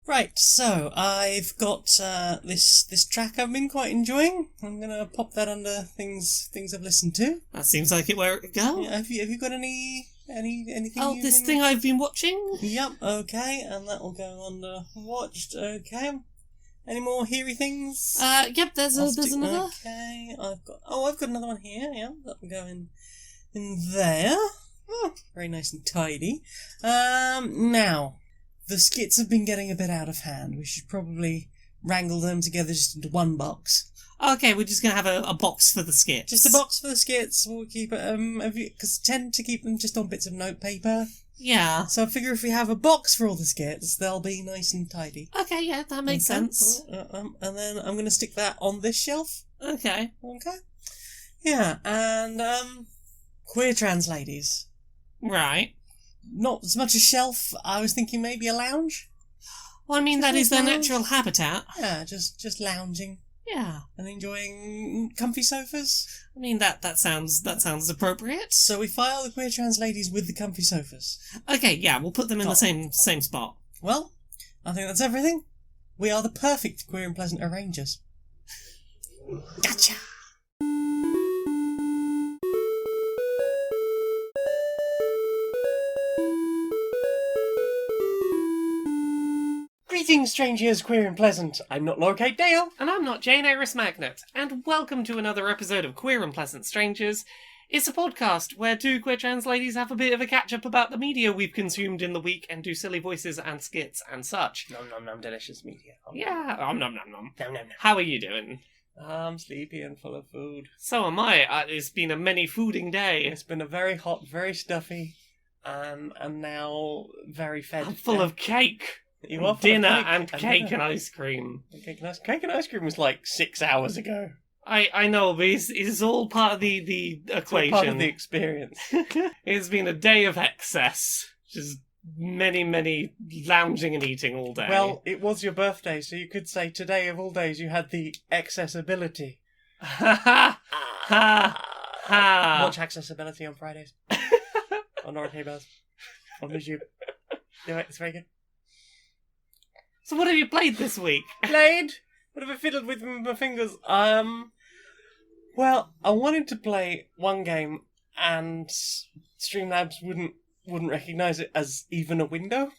Right, so I've got this track I've been quite enjoying. I'm gonna pop that under things I've listened to. That seems like it where it could go. Yeah, have you got anything? Oh, this thing I've been watching? Yep. Okay, and that will go under watched. Okay. Any more heary things? Yep. There's another. Okay, I've got another one here. Yeah, that will go in there. Oh, very nice and tidy. Now. The skits have been getting a bit out of hand. We should probably wrangle them together just into one box. Okay, we're just gonna have a box for the skits. Just a box for the skits. We'll keep it, because I tend to keep them just on bits of notepaper. Yeah. So I figure if we have a box for all the skits, they'll be nice and tidy. Okay, yeah, that makes sense. And then I'm going to stick that on this shelf. Okay. Okay. Yeah, and, queer trans ladies. Right. Not as much a shelf, I was thinking maybe a lounge. Well, I mean, that is their natural habitat. Yeah, just lounging. Yeah. And enjoying comfy sofas. I mean, that sounds appropriate. So we file the queer trans ladies with the comfy sofas. Okay, yeah, we'll put them in the same spot. Well, I think that's everything. We are the perfect queer and pleasant arrangers. Gotcha! Greetings, strangers, queer and pleasant. I'm not Lorcade Dale. And I'm not Jane Aerith Magnet, and welcome to another episode of Queer and Pleasant Strangers. It's a podcast where two queer trans ladies have a bit of a catch-up about the media we've consumed in the week and do silly voices and skits and such. Nom nom nom, delicious media. Yeah, nom nom nom. Nom nom nom. How are you doing? I'm sleepy and full of food. So am I. It's been a many-fooding day. It's been a very hot, very stuffy, and now very fed. I'm full of cake. You are Dinner and cake and ice cream. Cake and ice cream was like 6 hours ago. I know, but it's all part of the equation. It's all part of the experience. It's been a day of excess. Just many lounging and eating all day. Well, it was your birthday, so you could say today of all days you had the accessibility. Ha ha ha! Watch Accessibility on Fridays. On North Buzz. On YouTube. Do it, it's very good. So what have you played this week? Played? What have I fiddled with my fingers? Well, I wanted to play one game and Streamlabs wouldn't recognise it as even a window.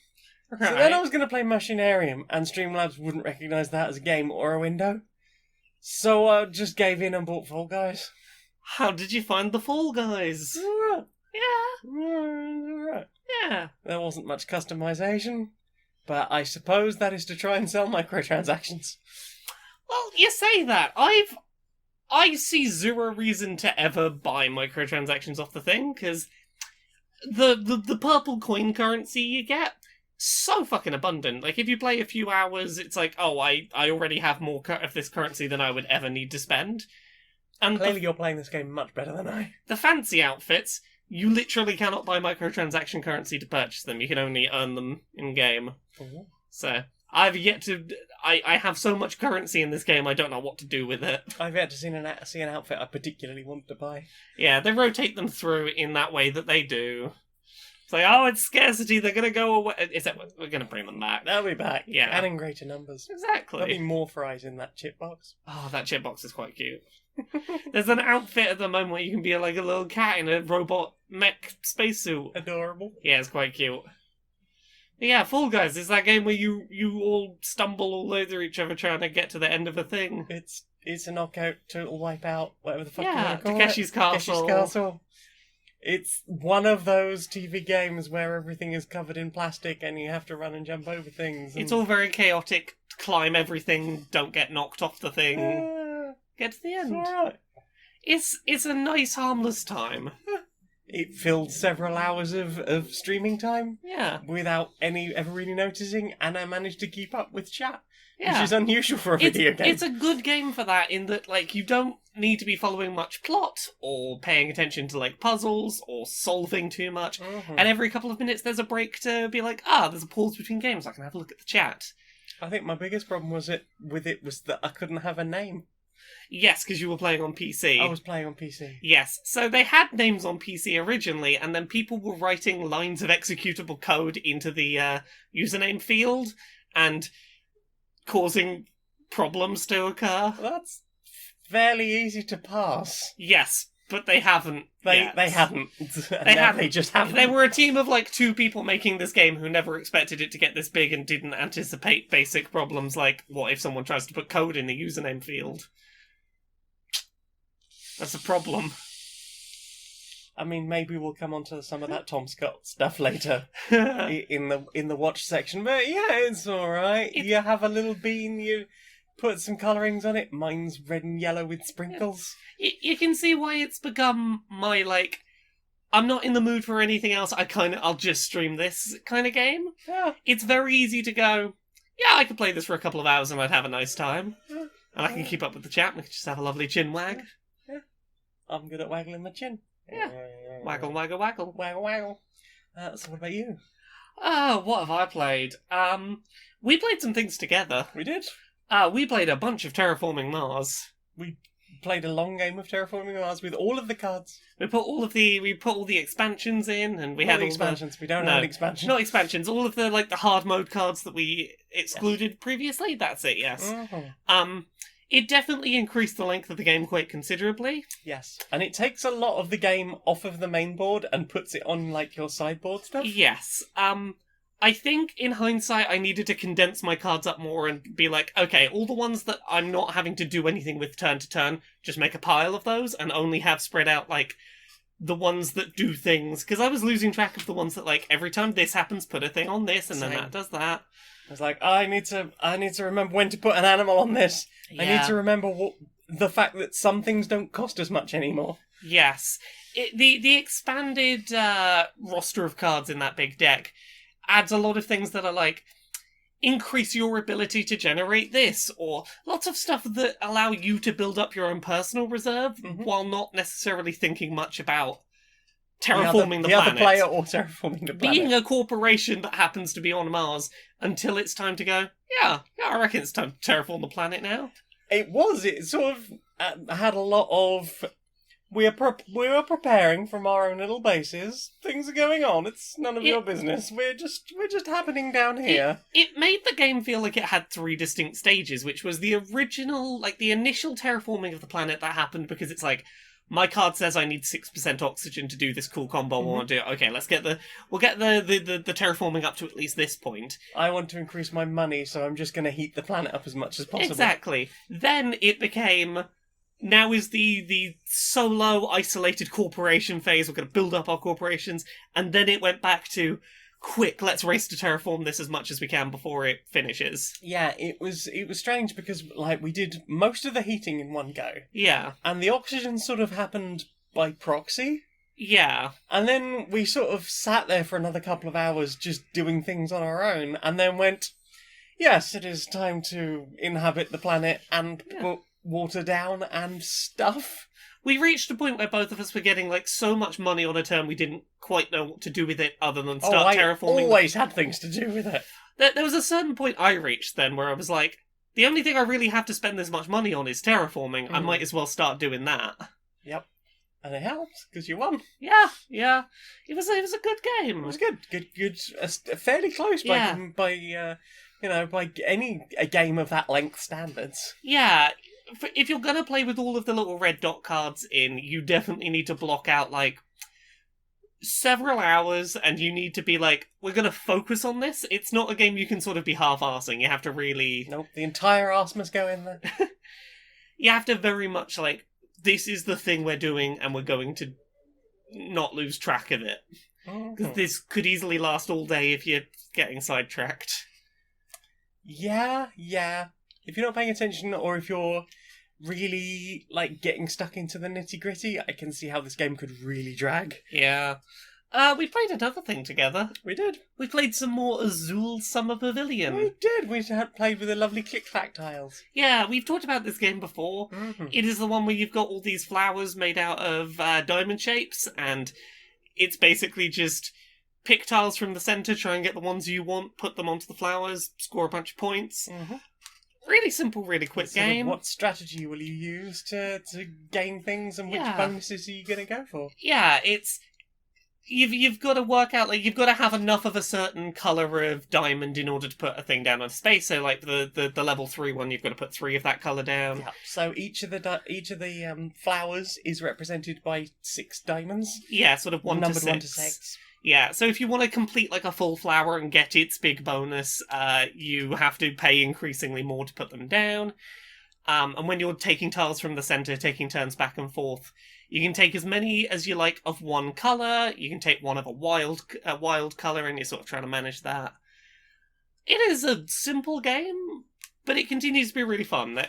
Right. So then I was going to play Machinarium and Streamlabs wouldn't recognise that as a game or a window. So I just gave in and bought Fall Guys. How did you find the Fall Guys? Right. Yeah. Right. Yeah. There wasn't much customisation, but I suppose that is to try and sell microtransactions. Well, you say that. I see zero reason to ever buy microtransactions off the thing, because the purple coin currency you get, so fucking abundant. Like, if you play a few hours, it's like, oh, I already have more of this currency than I would ever need to spend. And clearly you're playing this game much better than I. The fancy outfits, you literally cannot buy microtransaction currency to purchase them. You can only earn them in-game. Ooh. So, I've yet to... I have so much currency in this game, I don't know what to do with it. I've yet to see an outfit I particularly want to buy. Yeah, they rotate them through in that way that they do. It's like, oh, it's scarcity, they're gonna go away. We're gonna bring them back. They'll be back. Yeah. And in greater numbers. Exactly. There'll be more fries in that chip box. Oh, that chip box is quite cute. There's an outfit at the moment where you can be like a little cat in a robot mech spacesuit. Adorable. Yeah, it's quite cute. But yeah, Fall Guys is that game where you all stumble all over each other trying to get to the end of a thing. It's a knockout, total wipeout, whatever the fuck you Yeah, want to call Takeshi's it. Castle. Takeshi's Castle. It's one of those TV games where everything is covered in plastic and you have to run and jump over things. And... It's all very chaotic. Climb everything, don't get knocked off the thing. Get to the end. It's alright. It's a nice, harmless time. It filled several hours of streaming time. Yeah. Without any ever really noticing, and I managed to keep up with chat. Yeah. Which is unusual for a video game. It's a good game for that, in that, like, you don't need to be following much plot, or paying attention to, like, puzzles, or solving too much. Mm-hmm. And every couple of minutes there's a break to be like, there's a pause between games, I can have a look at the chat. I think my biggest problem was that I couldn't have a name. Yes, because you were playing on PC. I was playing on PC. Yes, so they had names on PC originally, and then people were writing lines of executable code into the username field, and causing problems to occur. That's fairly easy to pass. Yes, but they haven't. They yet. haven't. They haven't. They just haven't. They were a team of like 2 people making this game who never expected it to get this big and didn't anticipate basic problems like what if someone tries to put code in the username field. That's a problem. I mean, maybe we'll come on to some of that Tom Scott stuff later in the watch section. But yeah, it's all right. You have a little bean. You put some colourings on it. Mine's red and yellow with sprinkles. You can see why it's become my like. I'm not in the mood for anything else. I'll just stream this kind of game. Yeah. It's very easy to go. Yeah, I could play this for a couple of hours and I'd have a nice time, and I can keep up with the chat. We can just have a lovely chin wag. Yeah. I'm good at waggling my chin. Yeah. Waggle, waggle, waggle. Waggle, waggle. So what about you? What have I played? We played some things together. We did. We played a bunch of Terraforming Mars. We played a long game of Terraforming Mars with all of the cards. We put all the expansions in, and we Not had the all expansions. We don't have an expansion. Not expansions. All of the the hard mode cards that we excluded previously. That's it. Yes. Mm-hmm. It definitely increased the length of the game quite considerably. Yes, and it takes a lot of the game off of the main board and puts it on like your sideboard stuff. Yes. I think in hindsight I needed to condense my cards up more and be like, okay, all the ones that I'm not having to do anything with turn to turn, just make a pile of those and only have spread out like the ones that do things. Because I was losing track of the ones that like every time this happens, put a thing on this and then that does that. I was like, I need to remember when to put an animal on this. Yeah. I need to remember the fact that some things don't cost as much anymore. Yes. The expanded roster of cards in that big deck adds a lot of things that are like, increase your ability to generate this, or lots of stuff that allow you to build up your own personal reserve while not necessarily thinking much about terraforming the planet. Other player or terraforming the planet. Being a corporation that happens to be on Mars until it's time to go, yeah, I reckon it's time to terraform the planet now. It sort of had a lot of... We were preparing from our own little bases. Things are going on. It's none of your business. We're just happening down here. It made the game feel like it had 3 distinct stages, which was the original, like the initial terraforming of the planet that happened because it's like, my card says I need 6% oxygen to do this cool combo. We want to do it. Okay, we'll get the terraforming up to at least this point. I want to increase my money, so I'm just going to heat the planet up as much as possible. Exactly. Then it became, now is the solo isolated corporation phase. We're going to build up our corporations, and then it went back to, quick, let's race to terraform this as much as we can before it finishes. Yeah, it was strange because like we did most of the heating in one go. Yeah. And the oxygen sort of happened by proxy. Yeah. And then we sort of sat there for another couple of hours just doing things on our own, and then went, yes, it is time to inhabit the planet and put water down and stuff. We reached a point where both of us were getting like so much money on a turn we didn't quite know what to do with it other than start terraforming. I always had things to do with it. There was a certain point I reached then where I was like, the only thing I really have to spend this much money on is terraforming. I might as well start doing that. Yep. And it helped, because you won. Yeah. It was a good game. It was good. Fairly close by any game of that length standards. Yeah. If you're gonna play with all of the little red dot cards in, you definitely need to block out, like, several hours, and you need to be like, we're gonna focus on this. It's not a game you can sort of be half-arsing. You have to really... Nope, the entire arse must go in there. You have to very much, like, this is the thing we're doing, and we're going to not lose track of it. Because this could easily last all day if you're getting sidetracked. Yeah. If you're not paying attention, or if you're really, like, getting stuck into the nitty-gritty, I can see how this game could really drag. Yeah. We played another thing together. We did. We played some more Azul Summer Pavilion. We did. We had played with the lovely click-clack tiles. Yeah, we've talked about this game before. It is the one where you've got all these flowers made out of diamond shapes, and it's basically just pick tiles from the centre, try and get the ones you want, put them onto the flowers, score a bunch of points. Really simple, really quick game. What strategy will you use to gain things, and which bonuses are you going to go for? Yeah, you've got to work out, like, you've got to have enough of a certain colour of diamond in order to put a thing down on space. So, like, the level 3 one, you've got to put 3 of that colour down. Yeah. So each of the flowers is represented by 6 diamonds. Yeah, sort of 1 to 6. 1 to 6. Yeah, so if you want to complete, like, a full flower and get its big bonus, you have to pay increasingly more to put them down. And when you're taking tiles from the centre, taking turns back and forth, you can take as many as you like of one colour. You can take one of a wild colour, and you're sort of trying to manage that. It is a simple game, but it continues to be really fun.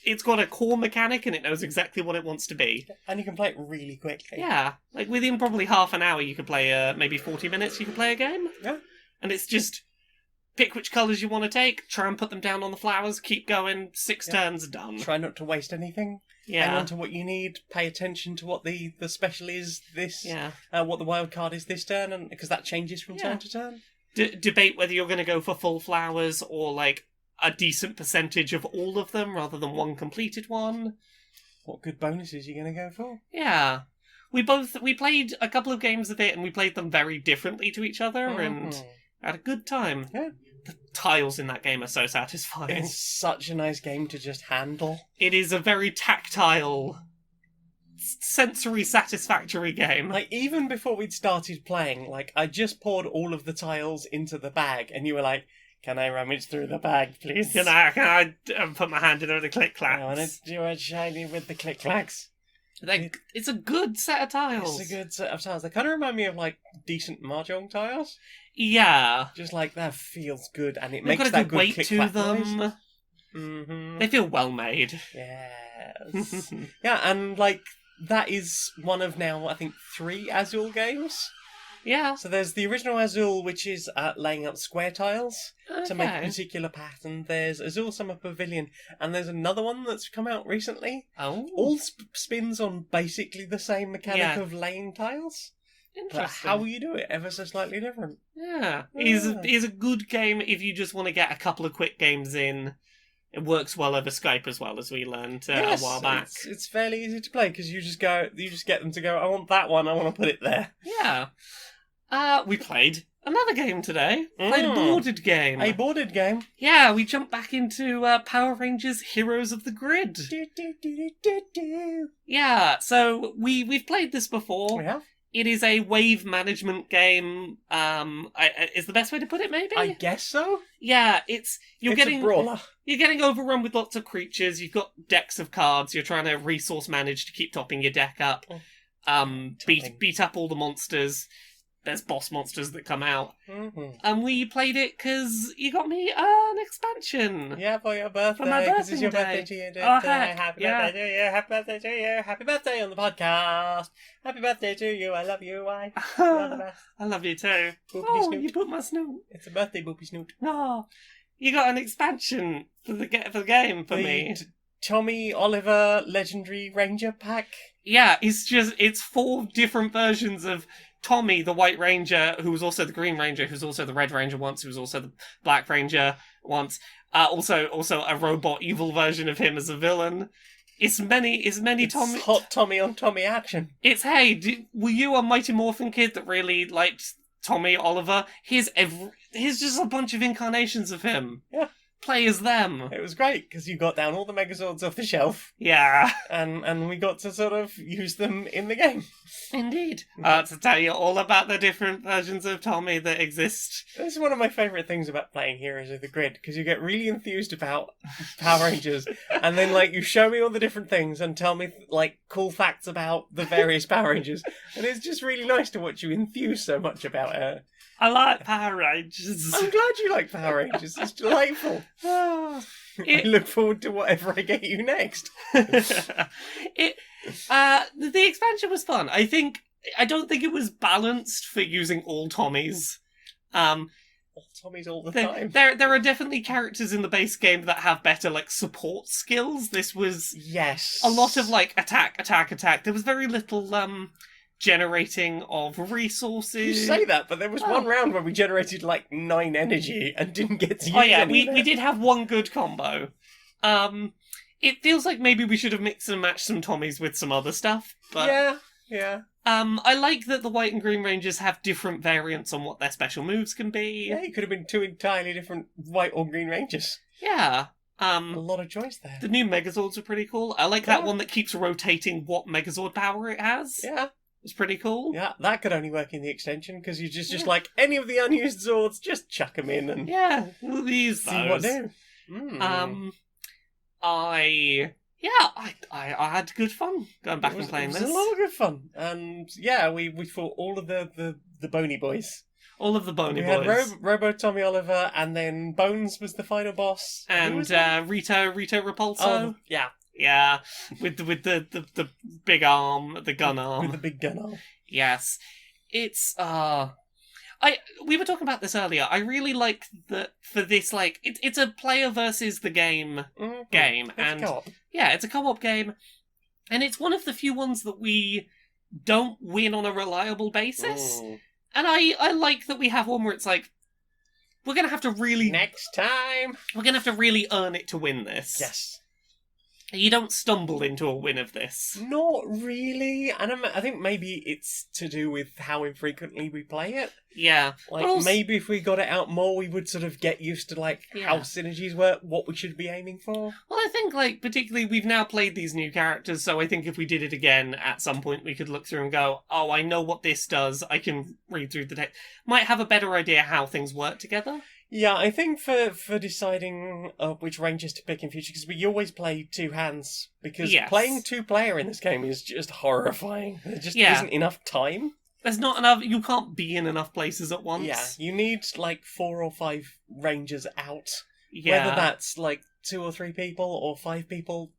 It's got a core mechanic, and it knows exactly what it wants to be. And you can play it really quickly. Yeah, like within probably half an hour, you could play, maybe 40 minutes, you could play a game. Yeah. And it's just pick which colours you want to take, try and put them down on the flowers, keep going, 6 turns, done. Try not to waste anything. Yeah. Hang on to what you need. Pay attention to what the special is this. Yeah. What the wild card is this turn, and because that changes from turn to turn. Debate whether you're going to go for full flowers or like a decent percentage of all of them rather than one completed one. What good bonuses are you going to go for? Yeah. We played a couple of games of it, and we played them very differently to each other, and had a good time. Yeah. The tiles in that game are so satisfying. It's such a nice game to just handle. It is a very tactile, sensory satisfactory game. Like, even before we'd started playing, like, I just poured all of the tiles into the bag, and you were like, can I rummage through the bag, please? Can I put my hand in over the click-clacks? I want to do a shiny with the click-clacks. It's a good set of tiles. It's a good set of tiles. They kind of remind me of, like, decent Mahjong tiles. Yeah. Just like, that feels good, and it They've makes got a that good weight to them. Noise. Mm-hmm. They feel well made. Yes. Yeah, and, like, that is one of now, I think, 3 Azul games. Yeah. So there's the original Azul, which is laying out square tiles to make a particular pattern. There's Azul Summer Pavilion, and there's another one that's come out recently. Oh. All spins on basically the same mechanic of laying tiles. Interesting. But how you do it ever so slightly different. Yeah. It's a good game if you just want to get a couple of quick games in. It works well over Skype as well, as we learned a while back. It's fairly easy to play because you just get them to go, I want that one, I want to put it there. Yeah. We played another game today. Played a boarded game. A boarded game? Yeah, we jumped back into Power Rangers Heroes of the Grid. Yeah, so we've played this before. We have? It is a wave management game. Is the best way to put it, maybe? I guess so. Yeah, you're getting a brawler. You're getting overrun with lots of creatures. You've got decks of cards. You're trying to resource manage to keep topping your deck up. Beat up all the monsters. There's boss monsters that come out. Mm-hmm. And we played it because you got me an expansion. Yeah, for your birthday. For my birthday. It's your birthday to you. Oh, heck, happy birthday to you. Happy birthday to you. Happy birthday on the podcast. Happy birthday to you. I love you. You're the best. I love you too. Boopity snoot. You put my snoot. It's a birthday, Boopy Snoot. No, you got an expansion for the game for me. Tommy Oliver Legendary Ranger pack. Yeah, it's 4 different versions of Tommy, the White Ranger, who was also the Green Ranger, who's also the Red Ranger once, who was also the Black Ranger once. Also a robot evil version of him as a villain. It's many Tommy. Hot Tommy on Tommy action. It's were you a Mighty Morphin kid that really liked Tommy Oliver? Here's just a bunch of incarnations of him. Yeah. Play as them. It was great because you got down all the Megazords off the shelf. Yeah. And we got to sort of use them in the game. Indeed. To tell you all about the different versions of Tommy that exist. This is one of my favourite things about playing Heroes of the Grid, because you get really enthused about Power Rangers, and then, like, you show me all the different things and tell me, like, cool facts about the various Power Rangers, and it's just really nice to watch you enthuse so much about it. I like Power Rangers. I'm glad you like Power Rangers. It's delightful. I look forward to whatever I get you next. The expansion was fun. I don't think it was balanced for using all Tommies. All Tommies all the time. There are definitely characters in the base game that have better, like, support skills. This was a lot of, like, attack. There was very little generating of resources. You say that, but there was one round where we generated like 9 energy and didn't get to use any of it. We did have one good combo. It feels like maybe we should have mixed and matched some Tommies with some other stuff. But yeah. I like that the white and green rangers have different variants on what their special moves can be. Yeah, it could have been two entirely different white or green rangers. Yeah. A lot of choice there. The new Megazords are pretty cool. I like that Yeah. one that keeps rotating what Megazord power it has. Yeah. It's pretty cool. Yeah, that could only work in the extension, because you just like, any of the unused Zords, just chuck them in and We'll use see what those. do. I had good fun going back and playing this. this. It was a lot of good fun. And yeah, we fought all of the bony boys. All of the bony we boys. had Robo Tommy Oliver, and then Bones was the final boss. And Rito Repulso. Oh, yeah. Yeah, with the big arm, the gun arm. With the big gun arm. Yes. It's we were talking about this earlier. I really like that for this, like, it's a player versus the game game. It's and co-op. yeah, it's a co-op game. And it's one of the few ones that we don't win on a reliable basis. And I like that we have one where it's like, we're going to have to really... Next time! We're going to have to really earn it to win this. Yes. You don't stumble into a win of this. Not really. And I think maybe it's to do with how infrequently we play it. Yeah. Like, also, maybe if we got it out more, we would sort of get used to, like, how synergies work, what we should be aiming for. Well, I think, like, particularly we've now played these new characters, so I think if we did it again, at some point we could look through and go, oh, I know what this does, I can read through the text. Might have a better idea how things work together. Yeah, I think for deciding which rangers to pick in future, because we always play two hands, because playing two-player in this game is just horrifying. There just isn't enough time. There's not enough, you can't be in enough places at once. Yeah, you need, like, 4 or 5 rangers out. Yeah. Whether that's, like, 2 or 3 people or 5 people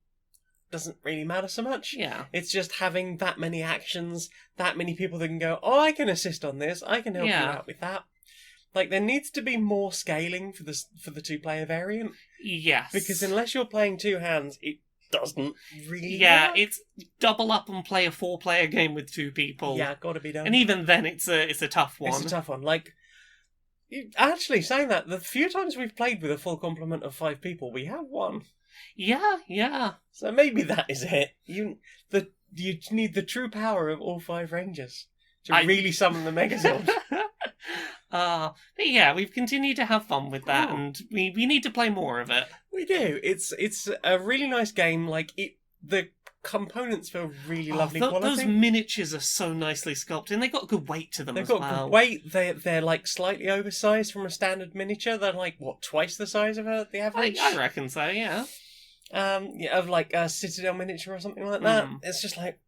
doesn't really matter so much. Yeah. It's just having that many actions, that many people that can go, oh, I can assist on this, I can help you out with that. Like, there needs to be more scaling for the two-player variant. Yes. Because unless you're playing two hands, it doesn't really work. It's double up and play a 4-player game with 2 people. Yeah, gotta be done. And even then, it's a tough one. It's a tough one. Like, actually, saying that, the few times we've played with a full complement of 5 people, we have won. Yeah. So maybe that is it. You need the true power of all 5 rangers to really summon the Megazord. But yeah, we've continued to have fun with that, and we need to play more of it. We do. It's a really nice game. Like, the components feel really lovely quality. Those miniatures are so nicely sculpted, and they've got good weight to them as well. They've got good weight. They're like slightly oversized from a standard miniature. They're like, what, twice the size of the average? I reckon so, yeah. Of like a Citadel miniature or something like that. It's just like,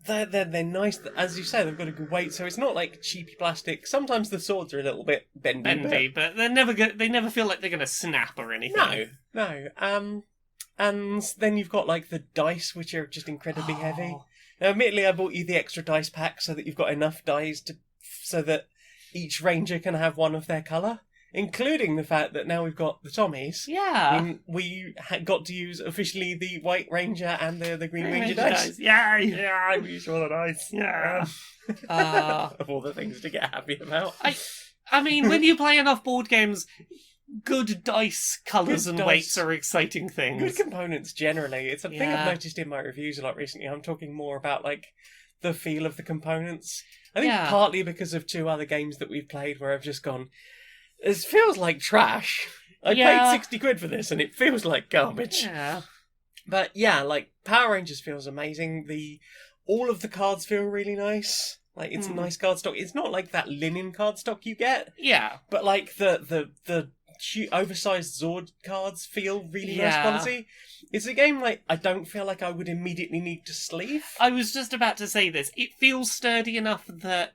they're nice. As you say, they've got a good weight, so it's not like cheapy plastic. Sometimes the swords are a little bit bendy, but they're never they never feel like they're going to snap or anything. No. And then you've got like the dice, which are just incredibly heavy. Now, admittedly, I bought you the extra dice pack so that you've got enough dice so that each ranger can have one of their colour. Including the fact that now we've got the Tommies. Yeah. I mean, we got to use officially the White Ranger and the Green Ranger dice. Yeah, we used all the dice. Yeah. Of all the things to get happy about. I mean, when you play enough board games, good dice colours and weights are exciting things. Good components, generally. It's a thing I've noticed in my reviews a lot recently. I'm talking more about, like, the feel of the components. I think partly because of 2 other games that we've played where I've just gone... This feels like trash. I paid 60 quid for this and it feels like garbage. Yeah. But yeah, like, Power Rangers feels amazing. All of the cards feel really nice. Like, it's a nice card stock. It's not like that linen card stock you get. Yeah. But like the oversized Zord cards feel really nice quality. It's a game like I don't feel like I would immediately need to sleeve. I was just about to say this. It feels sturdy enough that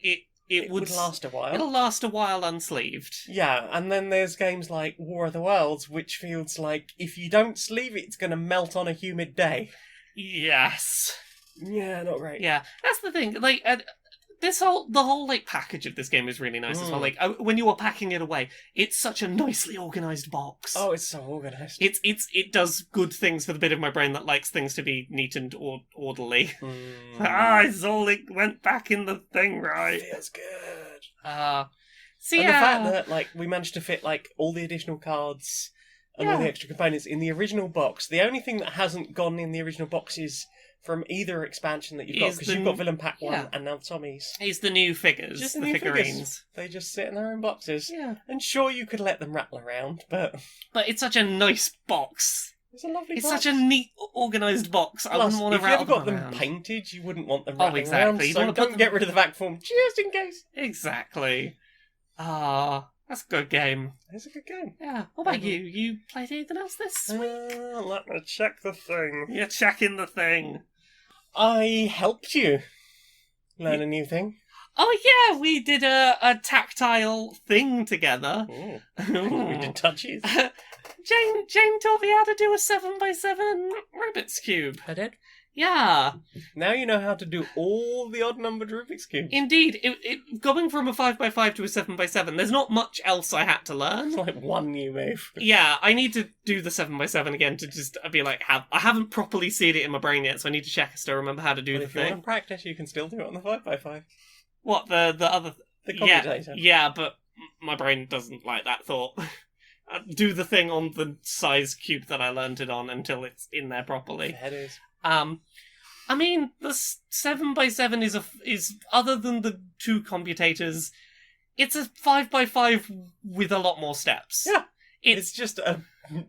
it would last a while. It'll last a while unsleeved. Yeah, and then there's games like War of the Worlds, which feels like if you don't sleeve it, it's going to melt on a humid day. Yes. Yeah, not great. Yeah, that's the thing. Like, the whole like package of this game is really nice as well. Like, when you are packing it away, it's such a nicely organised box. Oh, it's so organised. It does good things for the bit of my brain that likes things to be neat and orderly. It's all it went back in the thing, right? Feels good. The fact that like we managed to fit like all the additional cards and all the extra components in the original box. The only thing that hasn't gone in the original box is from either expansion that you've got, because you've got Villain Pack 1 and now Tommy's. It's the new figures, Just the new figurines. Figures. They just sit in their own boxes. Yeah. And sure, you could let them rattle around, but... But it's such a nice box. It's a lovely It's box. such a neat, organised box. I wouldn't want to rattle them around. If you ever got them painted, you wouldn't want them rattling exactly. around, so don't get rid of the vac form, just in case. Exactly. That's a good game. It's a good game. Yeah. What about you? You played anything else this week? Let me check the thing. You're checking the thing. I helped you learn a new thing. Oh yeah, we did a tactile thing together. We did touches. Jane taught me how to do a 7x7 Rubik's Cube. I did? Yeah. Now you know how to do all the odd-numbered Rubik's Cubes. Indeed. It going from a 5x5 to a 7x7, there's not much else I had to learn. It's like one new move. Yeah, I need to do the 7x7 again to just be like, I haven't properly seen it in my brain yet, so I need to check I still remember how to do the if you thing. want to practice, you can still do it on the 5x5. What, the other... The commutator. Yeah, but my brain doesn't like that thought. Do the thing on the size cube that I learned it on until it's in there properly. It is. I mean, the 7x7 is other than the two computators, it's a 5x5 with a lot more steps. Yeah, it's just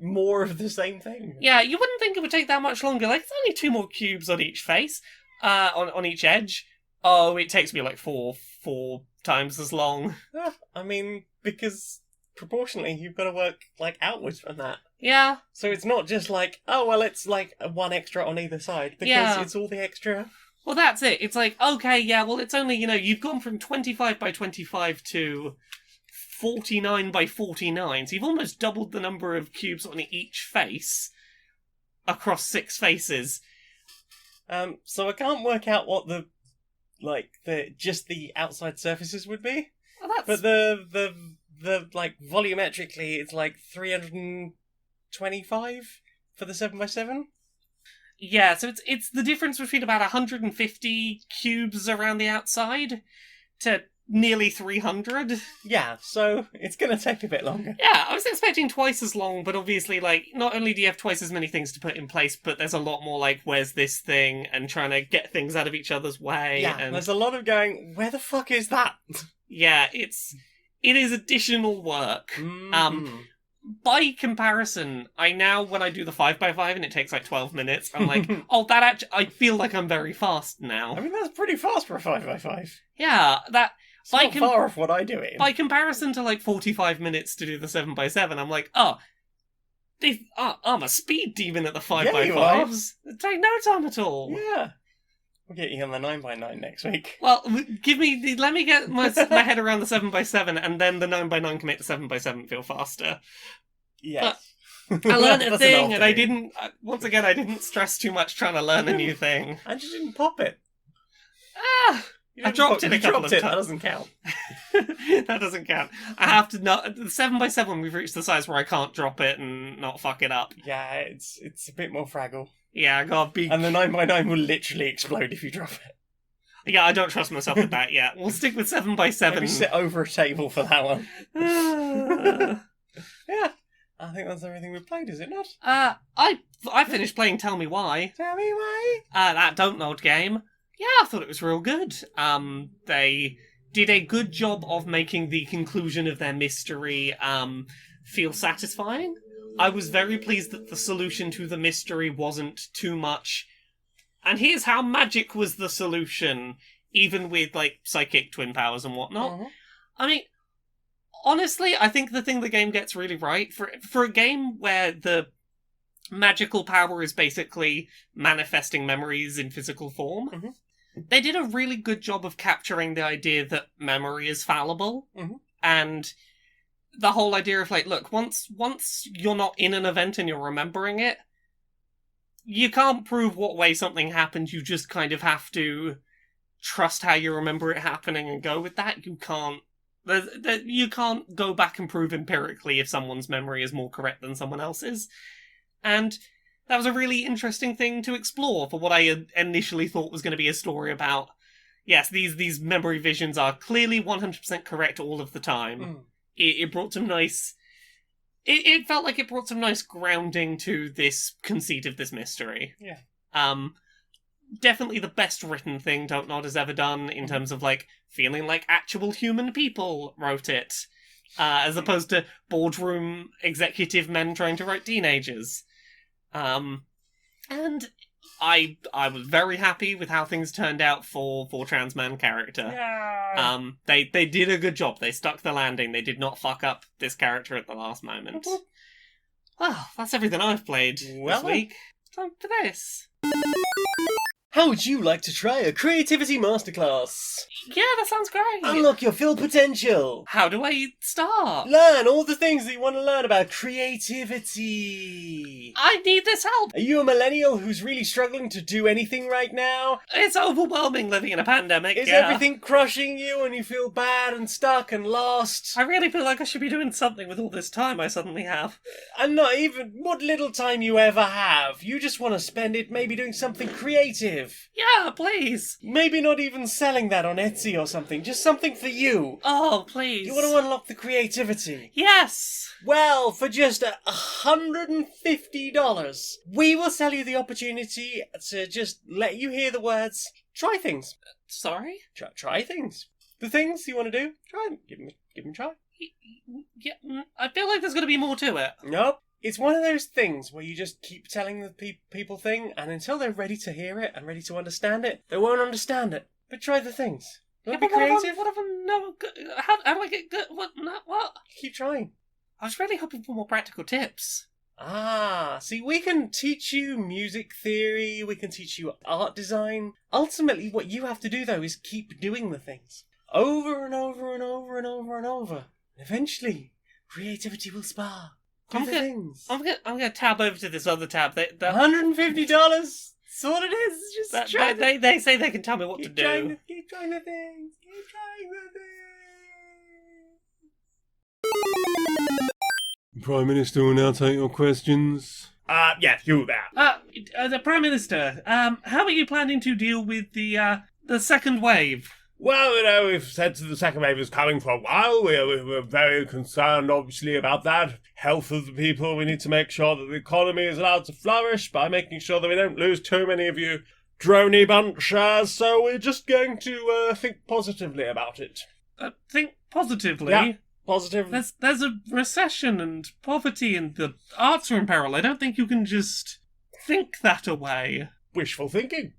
more of the same thing. Yeah, you wouldn't think it would take that much longer. Like, it's only 2 more cubes on each face, on each edge. Oh, it takes me like four times as long. Yeah, I mean, because proportionally, you've got to work like outwards from that. Yeah. So it's not just like, oh, well, it's like one extra on either side, because it's all the extra. Well, that's it. It's like, okay, yeah, well, it's only, you've gone from 25x25 to 49x49, so you've almost doubled the number of cubes on each face across 6 faces. So I can't work out what the outside surfaces would be. Well, that's... But the like, volumetrically, it's like 325 for the 7x7. Yeah, so it's the difference between about 150 cubes around the outside to nearly 300. Yeah, so it's going to take a bit longer. Yeah, I was expecting twice as long, but obviously, like, not only do you have twice as many things to put in place, but there's a lot more, like, where's this thing, and trying to get things out of each other's way. Yeah, and there's a lot of going, where the fuck is that? Yeah, it is additional work. Mm-hmm. By comparison, I now, when I do the 5x5 and it takes like 12 minutes, I'm like, oh, I feel like I'm very fast now. I mean, that's pretty fast for a 5x5. Yeah, it's not far off what I do it in. By comparison to like 45 minutes to do the 7x7, I'm like, I'm a speed demon at the 5x5s. Yeah, you are. It take no time at all. Yeah. We'll get you on the 9x9 next week. Well, let me get my head around the 7x7, and then the 9x9 can make the 7x7 feel faster. Yes. But I learned a thing, and I didn't stress too much trying to learn a new thing. And you didn't pop it. I dropped it a couple of times. That doesn't count. That doesn't count. I have to not. The 7x7, we've reached the size where I can't drop it and not fuck it up. Yeah, it's a bit more fragile. Yeah, I gotta be... And the 9x9 will literally explode if you drop it. Yeah, I don't trust myself with that yet. We'll stick with 7x7. Maybe sit over a table for that one. Yeah. I think that's everything we've played, is it not? I finished playing Tell Me Why. Tell me why? That Don't Nod game. Yeah, I thought it was real good. They did a good job of making the conclusion of their mystery feel satisfying. I was very pleased that the solution to the mystery wasn't too much, and here's how magic was the solution, even with, like, psychic twin powers and whatnot. Mm-hmm. I mean, honestly, I think the thing the game gets really right, for a game where the magical power is basically manifesting memories in physical form, mm-hmm. They did a really good job of capturing the idea that memory is fallible, mm-hmm. and the whole idea of, like, look, once you're not in an event and you're remembering it, you can't prove what way something happened, you just kind of have to trust how you remember it happening and go with that. You can't go back and prove empirically if someone's memory is more correct than someone else's. And that was a really interesting thing to explore for what I initially thought was going to be a story about, yes, these memory visions are clearly 100% correct all of the time. Mm. It brought some nice it felt like it brought some nice grounding to this conceit of this mystery. Yeah. Definitely the best written thing Don't Nod has ever done in terms of, like, feeling like actual human people wrote it, as opposed to boardroom executive men trying to write teenagers. And I was very happy with how things turned out for trans man character. Yeah. They did a good job. They stuck the landing. They did not fuck up this character at the last moment. Well, that's everything I've played this week. Time for this. How would you like to try a creativity masterclass? Yeah, that sounds great. Unlock your full potential. How do I start? Learn all the things that you want to learn about creativity. I need this help. Are you a millennial who's really struggling to do anything right now? It's overwhelming living in a pandemic. Is everything crushing you and you feel bad and stuck and lost? I really feel like I should be doing something with all this time I suddenly have. And not even what little time you ever have. You just want to spend it maybe doing something creative. Yeah, please. Maybe not even selling that on Etsy or something. Just something for you. Oh, please. You want to unlock the creativity? Yes. Well, for just $150, we will sell you the opportunity to just let you hear the words, try things. Sorry? Try things. The things you want to do, try them. Give them a try. Yeah, I feel like there's going to be more to it. Nope. It's one of those things where you just keep telling the people thing, and until they're ready to hear it and ready to understand it, they won't understand it. But try the things. You want to be creative? What if I'm no good? How do I get good? What? Keep trying. I was really hoping for more practical tips. See, we can teach you music theory, we can teach you art design. Ultimately, what you have to do, though, is keep doing the things. Over and over and over and over and over. Eventually, creativity will spark. I'm gonna tab over to this other tab. $150. That's what it is. Just try they say they can tell me what to do. Keep trying the things. Keep trying the things. Prime Minister will now take your questions. Yes, you there. The Prime Minister, how are you planning to deal with the second wave? Well, we've said the second wave is coming for a while. We're very concerned, obviously, about that. Health of the people. We need to make sure that the economy is allowed to flourish by making sure that we don't lose too many of you drony bunchers. So we're just going to think positively about it. Think positively? Yeah, positively. There's a recession and poverty and the arts are in peril. I don't think you can just think that away. Wishful thinking.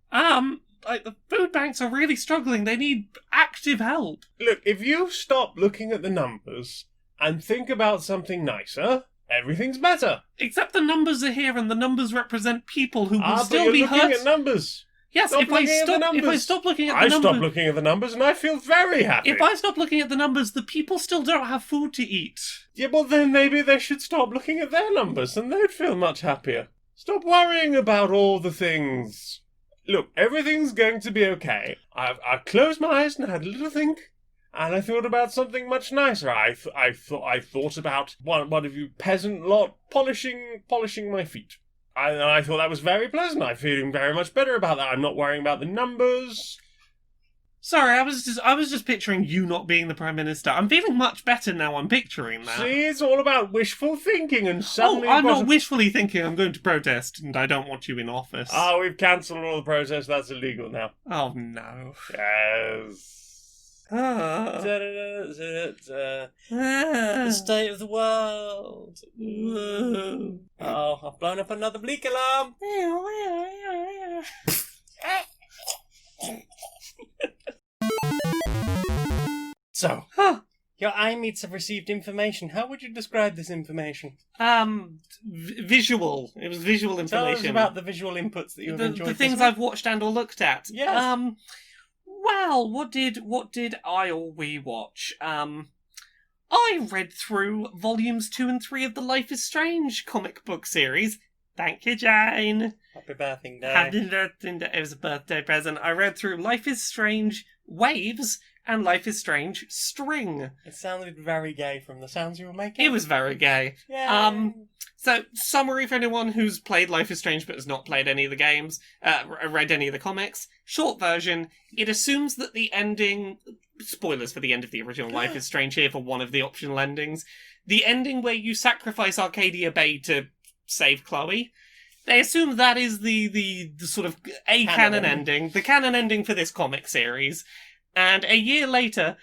The food banks are really struggling. They need active help. Look, if you stop looking at the numbers and think about something nicer, everything's better. Except the numbers are here, and the numbers represent people who will still be hurt. But you're looking at numbers. Yes, if I stop looking at the numbers... I stop looking at the numbers and I feel very happy. If I stop looking at the numbers, the people still don't have food to eat. Yeah, well then maybe they should stop looking at their numbers and they'd feel much happier. Stop worrying about all the things. Look, everything's going to be okay. I closed my eyes and had a little think, and I thought about something much nicer. I thought about one of you peasant lot polishing my feet. I thought that was very pleasant. I'm feeling very much better about that. I'm not worrying about the numbers. Sorry, I was just picturing you not being the Prime Minister. I'm feeling much better now I'm picturing that. See, it's all about wishful thinking and suddenly... I'm not wishfully thinking. I'm going to protest and I don't want you in office. Oh, we've cancelled all the protests. That's illegal now. Oh, no. Yes. The state of the world. Oh, I've blown up another bleak alarm. So, your eye meets have received information. How would you describe this information? Visual. It was visual information. Tell us about the visual inputs that you've enjoyed. The things I've watched and or looked at. Yes. Well, what did I or we watch? I read through volumes 2 and 3 of the Life is Strange comic book series. Thank you, Jane. Happy birthday. It was a birthday present. I read through Life is Strange Waves and Life is Strange String. It sounded very gay from the sounds you were making. It was very gay. Yeah. So, summary for anyone who's played Life is Strange but has not played any of the games, read any of the comics. Short version, it assumes that the ending... Spoilers for the end of the original Life is Strange here for one of the optional endings. The ending where you sacrifice Arcadia Bay to save Chloe. They assume that is the sort of canon ending. The canon ending for this comic series. And a year later...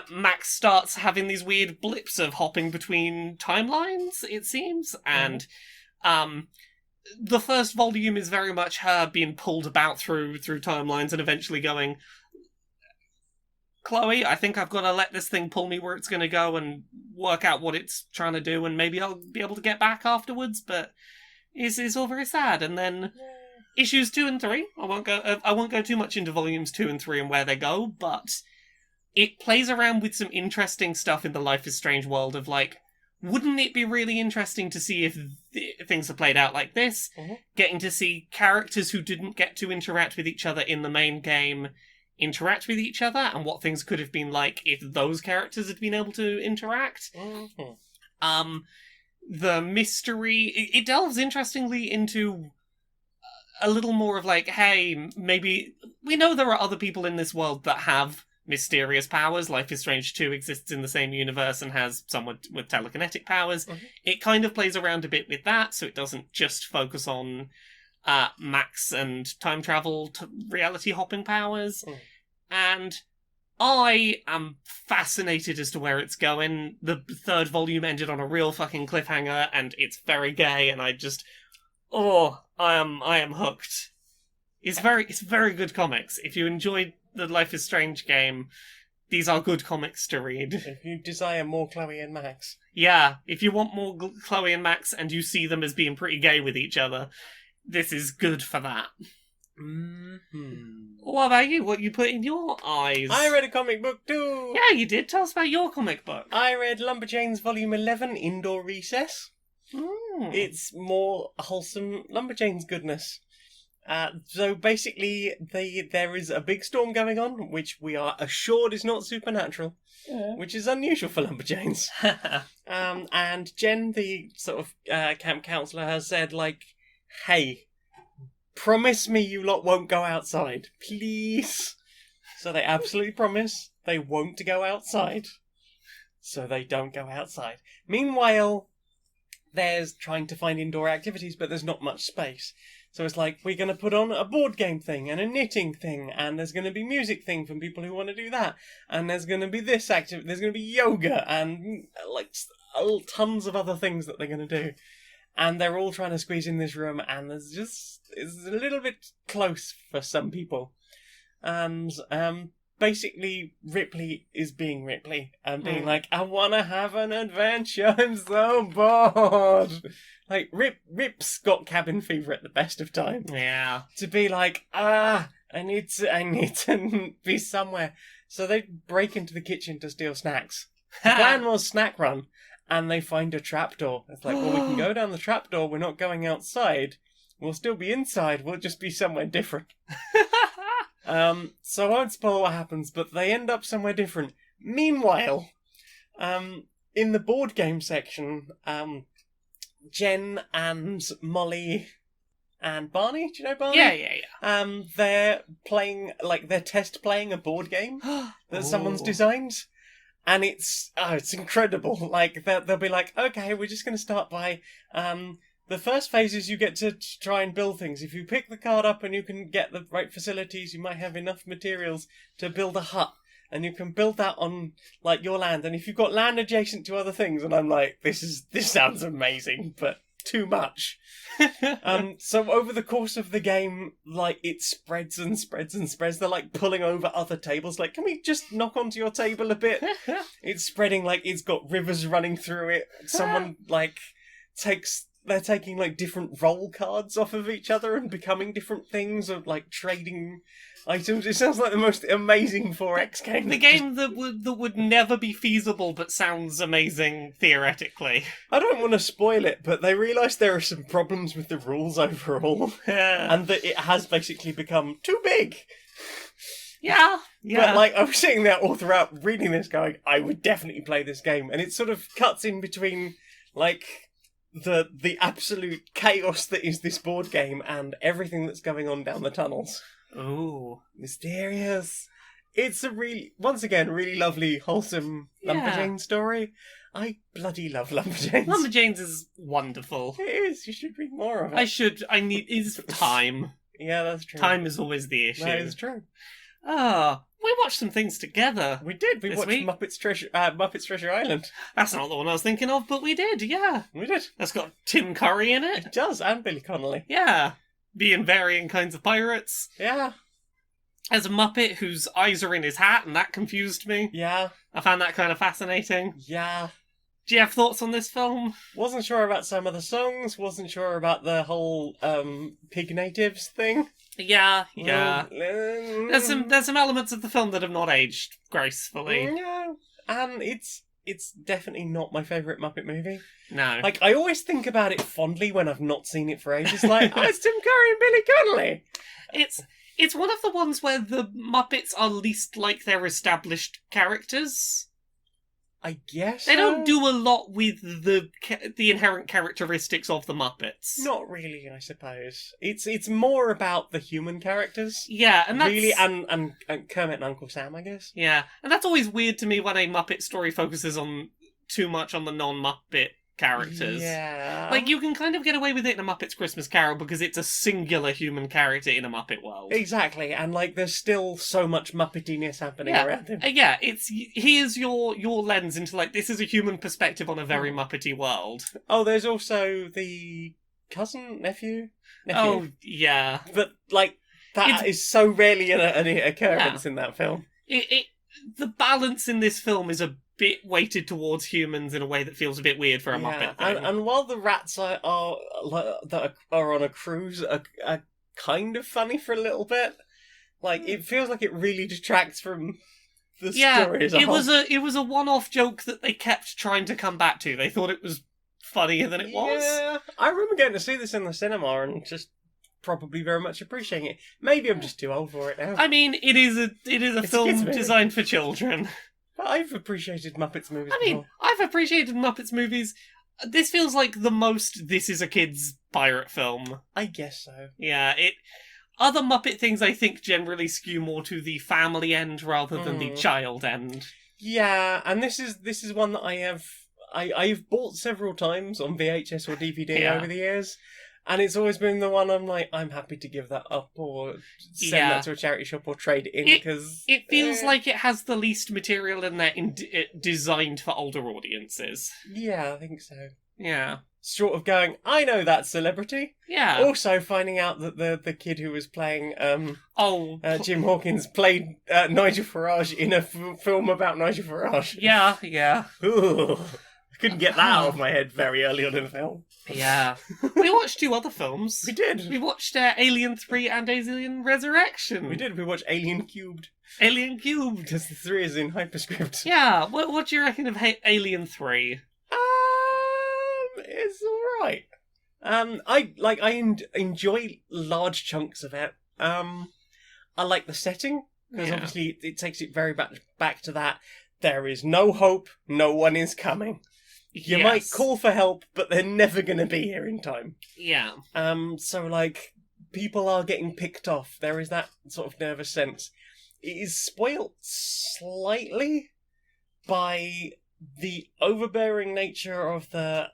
Max starts having these weird blips of hopping between timelines, it seems, and the first volume is very much her being pulled about through timelines and eventually going, Chloe, I think I've got to let this thing pull me where it's going to go and work out what it's trying to do, and maybe I'll be able to get back afterwards, but it's all very sad. And then issues 2 and 3, I won't go too much into volumes 2 and 3 and where they go, but it plays around with some interesting stuff in the Life is Strange world of, like, wouldn't it be really interesting to see if things are played out like this? Mm-hmm. Getting to see characters who didn't get to interact with each other in the main game interact with each other, and what things could have been like if those characters had been able to interact. Mm-hmm. The mystery... It delves interestingly into a little more of, like, hey, maybe... We know there are other people in this world that have mysterious powers. Life is Strange 2 exists in the same universe and has someone with telekinetic powers. Mm-hmm. It kind of plays around a bit with that, so it doesn't just focus on Max and time travel reality hopping powers. Mm. And I am fascinated as to where it's going. The third volume ended on a real fucking cliffhanger, and it's very gay, and I am hooked. It's very good comics. If you enjoyed the Life is Strange game, these are good comics to read. If you desire more Chloe and Max. Yeah, if you want more Chloe and Max and you see them as being pretty gay with each other, this is good for that. Mm-hmm. What about you? What you put in your eyes? I read a comic book too! Yeah, you did. Tell us about your comic book. I read Lumberjanes Volume 11, Indoor Recess. Mm. It's more wholesome Lumberjanes goodness. So basically, there is a big storm going on, which we are assured is not supernatural, which is unusual for Lumberjanes. And Jen, the sort of camp counselor, has said, like, hey, promise me you lot won't go outside, please. So they absolutely promise they won't go outside. So they don't go outside. Meanwhile, there's trying to find indoor activities, but there's not much space. So it's like, we're going to put on a board game thing and a knitting thing, and there's going to be music thing from people who want to do that, and there's going to be this activity, there's going to be yoga, and like tons of other things that they're going to do. And they're all trying to squeeze in this room, and it's a little bit close for some people. And basically, Ripley is being Ripley, and being like, I want to have an adventure, I'm so bored. Like, Rip's got cabin fever at the best of times. Yeah. To be like, I need to be somewhere. So they break into the kitchen to steal snacks. The plan was snack run, and they find a trapdoor. It's like, well, we can go down the trapdoor, we're not going outside. We'll still be inside, we'll just be somewhere different. So I won't spoil what happens, but they end up somewhere different. Meanwhile, in the board game section, Jen and Molly and Barney, do you know Barney? Yeah. They're playing, like, they're test playing a board game that someone's designed. And it's incredible. Like, they'll be like, okay, we're just going to start by, the first phase is you get to try and build things. If you pick the card up and you can get the right facilities, you might have enough materials to build a hut. And you can build that on, like, your land. And if you've got land adjacent to other things, and I'm like, this sounds amazing, but too much. So over the course of the game, like, it spreads and spreads and spreads. They're, like, pulling over other tables. Like, can we just knock onto your table a bit? It's spreading, like, it's got rivers running through it. Someone, like, they're taking, like, different roll cards off of each other and becoming different things, or, like, trading items. It sounds like the most amazing 4X game. The game that would never be feasible but sounds amazing theoretically. I don't want to spoil it, but they realise there are some problems with the rules overall. And that it has basically become too big. Yeah. But, like, I was sitting there all throughout reading this going, I would definitely play this game. And it sort of cuts in between, like, the absolute chaos that is this board game and everything that's going on down the tunnels. Ooh. Mysterious. It's a once again, really lovely, wholesome Lumberjane story. I bloody love Lumberjanes. Lumberjanes is wonderful. It is. You should read more of it. Is time. Yeah, that's true. Time is always the issue. That is true. We watched some things together. We did. We watched week. Muppet's Treasure Island. That's not the one I was thinking of, but we did, yeah. We did. That's got Tim Curry in it. It does, and Billy Connolly. Yeah. Being varying kinds of pirates. Yeah. As a Muppet whose eyes are in his hat, and that confused me. Yeah. I found that kind of fascinating. Yeah. Do you have thoughts on this film? Wasn't sure about some of the songs, wasn't sure about the whole pig natives thing. Yeah. There's some elements of the film that have not aged gracefully. No. And it's definitely not my favourite Muppet movie. No. Like, I always think about it fondly when I've not seen it for ages. Like, oh, it's Tim Curry and Billy Connolly. It's one of the ones where the Muppets are least like their established characters. I guess they don't do a lot with the inherent characteristics of the Muppets. Not really, I suppose. It's more about the human characters. Yeah, and that's really and Kermit and Uncle Sam, I guess. Yeah, and that's always weird to me when a Muppet story focuses on too much on the non-Muppet characters. Yeah. Like, you can kind of get away with it in A Muppet's Christmas Carol because it's a singular human character in a Muppet world. Exactly, and, like, there's still so much Muppetiness happening around him. Yeah, here's your lens into, like, this is a human perspective on a very Muppety world. Oh, there's also the nephew? Oh, yeah. But, like, that is so rarely an occurrence in that film. The balance in this film is a bit weighted towards humans in a way that feels a bit weird for a Muppet thing. And while the rats are on a cruise are kind of funny for a little bit, like, it feels like it really detracts from the story as a whole. It was a one-off joke that they kept trying to come back to. They thought it was funnier than it was. Yeah, I remember going to see this in the cinema and just probably very much appreciating it. Maybe I'm just too old for it now. I mean, it is a film designed for children. But I've appreciated Muppets movies before. I've appreciated Muppets movies. This feels like the most this is a kid's pirate film. I guess so. Yeah, other Muppet things I think generally skew more to the family end rather than the child end. Yeah, and this is one that I've bought several times on VHS or DVD over the years. And it's always been the one I'm like, I'm happy to give that up or send that to a charity shop or trade it in because... It feels like it has the least material in there designed for older audiences. Yeah, I think so. Yeah. Sort of going, I know that celebrity. Yeah. Also finding out that the kid who was playing Jim Hawkins played Nigel Farage in a film about Nigel Farage. Yeah. Ooh. I couldn't get that out of my head very early on in the film. Yeah. We watched 2 other films. We did. We watched Alien 3 and Alien Resurrection. We did. We watched Alien Cubed. Alien Cubed. Because the 3 is in hyperscript. Yeah. What do you reckon of Alien 3? It's alright. I enjoy large chunks of it. I like the setting, because obviously it takes it very back to that. There is no hope, no one is coming. You might call for help, but they're never going to be here in time. Yeah. So, like, people are getting picked off. There is that sort of nervous sense. It is spoilt slightly by the overbearing nature of the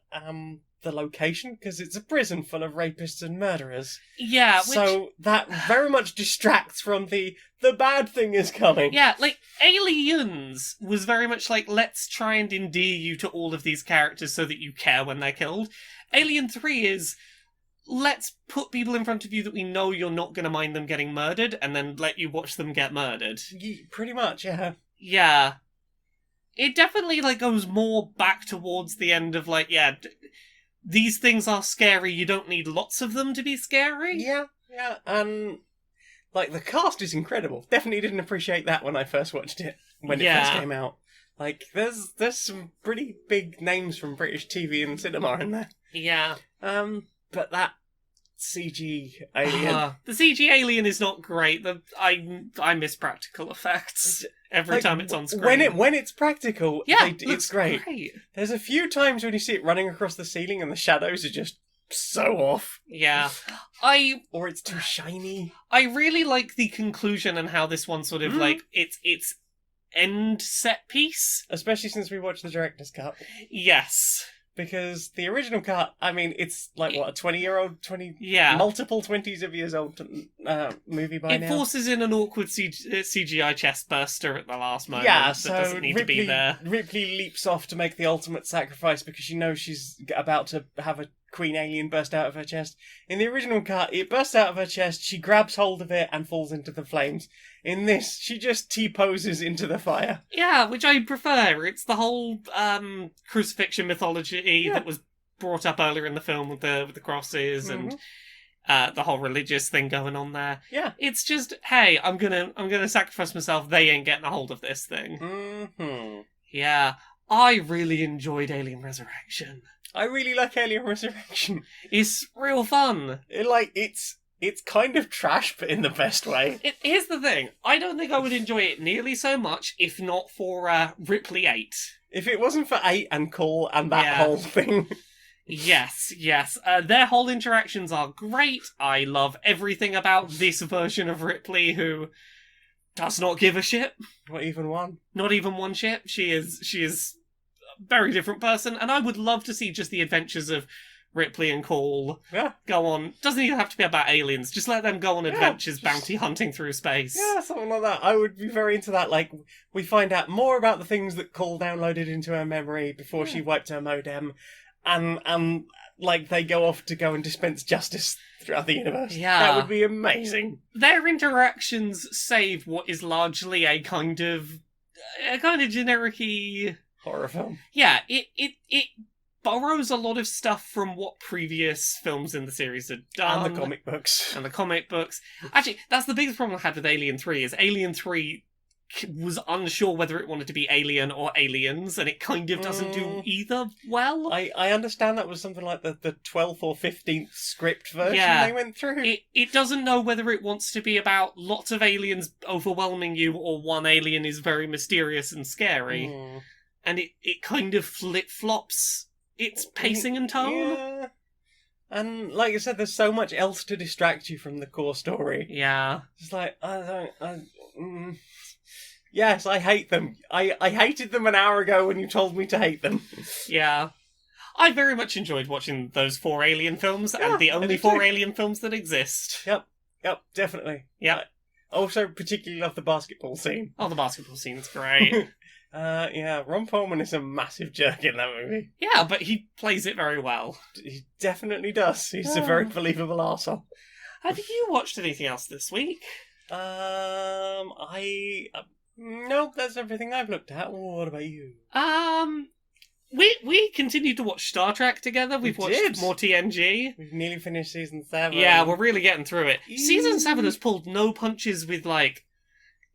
location, because it's a prison full of rapists and murderers. Yeah, so that very much distracts from the bad thing is coming. Yeah, like, Aliens was very much like, let's try and endear you to all of these characters so that you care when they're killed. Alien 3 is, let's put people in front of you that we know you're not going to mind them getting murdered, and then let you watch them get murdered. Pretty much, yeah. Yeah. It definitely, like, goes more back towards the end of, like, these things are scary, you don't need lots of them to be scary. Yeah. Like, the cast is incredible. Definitely didn't appreciate that when I first watched it, when it first came out. Like, there's some pretty big names from British TV and cinema in there. Yeah. But that CG alien. The CG alien is not great. I miss practical effects every time it's on screen. When it's practical, it's great. Great. There's a few times when you see it running across the ceiling and the shadows are just so off. Yeah. Or it's too shiny. I really like the conclusion and how this one sort of like it's end set piece. Especially since we watched the director's cut. Yes. Because the original cut, I mean, it's like, what, a 20-year-old, multiple 20s of years old movie by now? It forces in an awkward CGI chest burster at the last moment that so doesn't need to be there. Ripley leaps off to make the ultimate sacrifice because she knows she's about to have a queen alien burst out of her chest. In the original cut, it bursts out of her chest, she grabs hold of it and falls into the flames. In this, she just T-poses into the fire. Yeah, which I prefer. It's the whole crucifixion mythology that was brought up earlier in the film with the crosses and the whole religious thing going on there. Yeah. It's just, hey, I'm gonna sacrifice myself, they ain't getting a hold of this thing. Mm-hmm. Yeah. I really enjoyed Alien Resurrection. I really like Alien Resurrection. It's real fun. It's kind of trash, but in the best way. Here's the thing. I don't think I would enjoy it nearly so much if not for Ripley 8. If it wasn't for 8 and Cole and that whole thing. Yes. Their whole interactions are great. I love everything about this version of Ripley who does not give a shit. Not even one. Not even one shit. She is a very different person, and I would love to see just the adventures of Ripley and Cole go on. Doesn't even have to be about aliens. Just let them go on adventures, bounty hunting through space. Yeah, something like that. I would be very into that. Like, we find out more about the things that Cole downloaded into her memory before she wiped her modem, and like they go off to go and dispense justice throughout the universe. Yeah, that would be amazing. Their interactions save what is largely a kind of generic-y horror film. Yeah, it borrows a lot of stuff from what previous films in the series had done. And the comic books. Actually, that's the biggest problem I had with Alien 3, is Alien 3 was unsure whether it wanted to be Alien or Aliens, and it kind of doesn't do either well. I understand that was something like the 12th or 15th script version they went through. It doesn't know whether it wants to be about lots of aliens overwhelming you or one alien is very mysterious and scary. And it kind of flip-flops its pacing and tone. Yeah. And like I said, there's so much else to distract you from the core story. Yeah. It's like, yes, I hate them. I hated them an hour ago when you told me to hate them. Yeah. I very much enjoyed watching those 4 Alien films, and the only 4 Alien films that exist. Yep, definitely. Yep. I also particularly love the basketball scene. Oh, the basketball scene's great. Ron Perlman is a massive jerk in that movie. Yeah, but he plays it very well. He definitely does. He's a very believable arsehole. Have you watched anything else this week? Nope, that's everything I've looked at. What about you? We continued to watch Star Trek together. We've watched more TNG. We've nearly finished season 7. Yeah, we're really getting through it. Season 7 has pulled no punches with, like,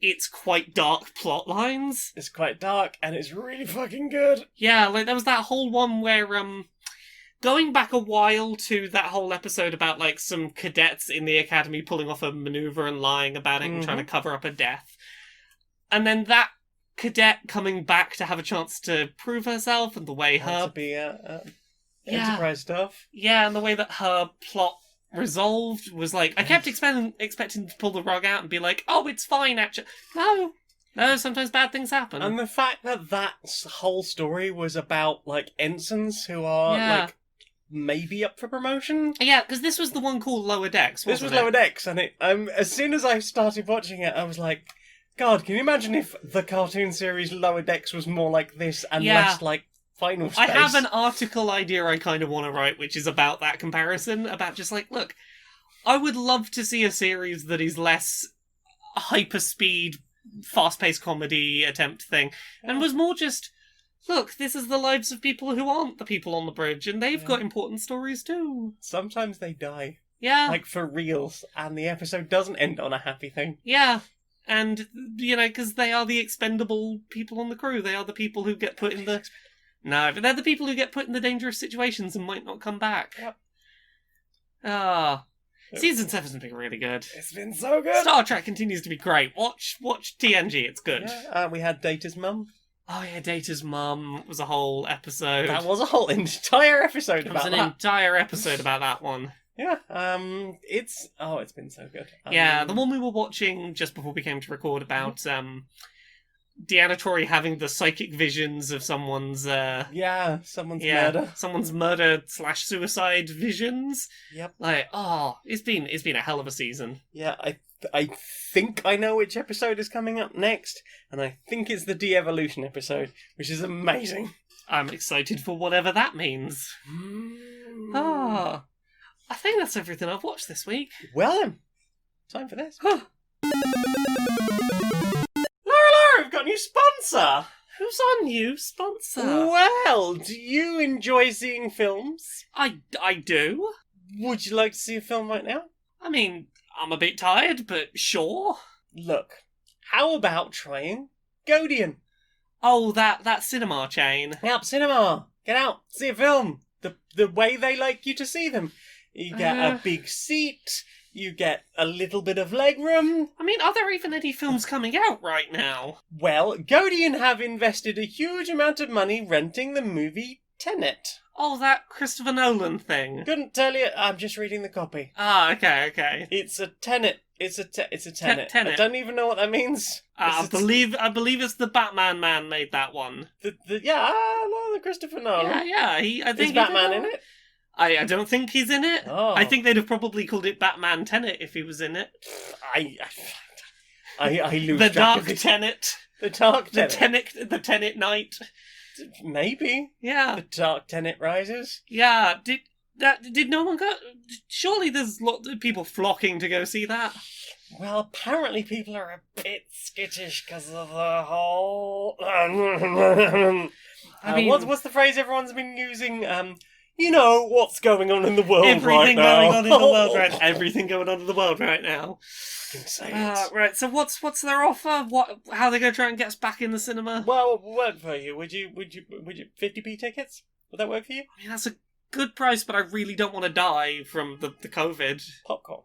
it's quite dark plot lines. It's quite dark, and it's really fucking good. Yeah, like, there was that whole one where, going back a while to that whole episode about, like, some cadets in the academy pulling off a maneuver and lying about it and trying to cover up a death. And then that cadet coming back to have a chance to prove herself, and the way to be Enterprise stuff. Yeah, and the way that her plot resolved was like, I kept expecting to pull the rug out and be like, oh, it's fine, actually. No, sometimes bad things happen. And the fact that whole story was about, like, ensigns who are, like, maybe up for promotion. Yeah, because this was the one called Lower Decks, wasn't it? This was Lower Decks, and it as soon as I started watching it, I was like, God, can you imagine if the cartoon series Lower Decks was more like this and less like Final Space? I have an article idea I kind of want to write, which is about that comparison, about just like, look, I would love to see a series that is less hyper-speed, fast-paced comedy attempt thing, and was more just, look, this is the lives of people who aren't the people on the bridge, and they've got important stories too. Sometimes they die. Yeah. Like, for reals, and the episode doesn't end on a happy thing. Yeah. And, you know, because they are the expendable people on the crew. They are the people who get put in the... No, but they're the people who get put in the dangerous situations and might not come back. Yep. Season 7's been really good. It's been so good. Star Trek continues to be great. Watch TNG, it's good. Yeah, we had Data's mum. Oh yeah, Data's mum was a whole episode. That was a whole entire episode about that. It was an entire episode about that one. Yeah, it's been so good. Yeah, the one we were watching just before we came to record about Deanna Troy having the psychic visions of someone's someone's murder / suicide visions. Yep. Like, it's been a hell of a season. Yeah, I think I know which episode is coming up next, and I think it's the de-evolution episode, which is amazing. I'm excited for whatever that means. I think that's everything I've watched this week. Well then, time for this. Laura, we've got a new sponsor! Who's our new sponsor? Well, do you enjoy seeing films? I do. Would you like to see a film right now? I mean, I'm a bit tired, but sure. Look, how about trying Godian? Oh, that cinema chain. Yep, cinema. Get out, see a film. The way they like you to see them. You get a big seat, you get a little bit of legroom. I mean, are there even any films coming out right now? Well, Godian have invested a huge amount of money renting the movie Tenet. Oh, that Christopher Nolan thing. Couldn't tell you, I'm just reading the copy. Ah, okay. It's a Tenet. It's a Tenet. Tenet. I don't even know what that means. I believe it's the Batman man made that one. The Christopher Nolan. Yeah. I think is Batman in it? I don't think he's in it. Oh. I think they'd have probably called it Batman Tenet if he was in it. I lose the track Dark of it. Tenet. The Dark Tenet. The Tenet Night. Maybe. Yeah. The Dark Tenet rises. Yeah. Did no one go? Surely there's lots of people flocking to go see that. Well, apparently people are a bit skittish because of the whole. I mean, what's the phrase everyone's been using? You know what's going on in the world right now. Everything going on in the world right now. Right. So what's their offer? How are they going to try and get us back in the cinema? Well, what would work for you? Would you 50p tickets? Would that work for you? I mean, that's a good price, but I really don't want to die from the COVID. Popcorn.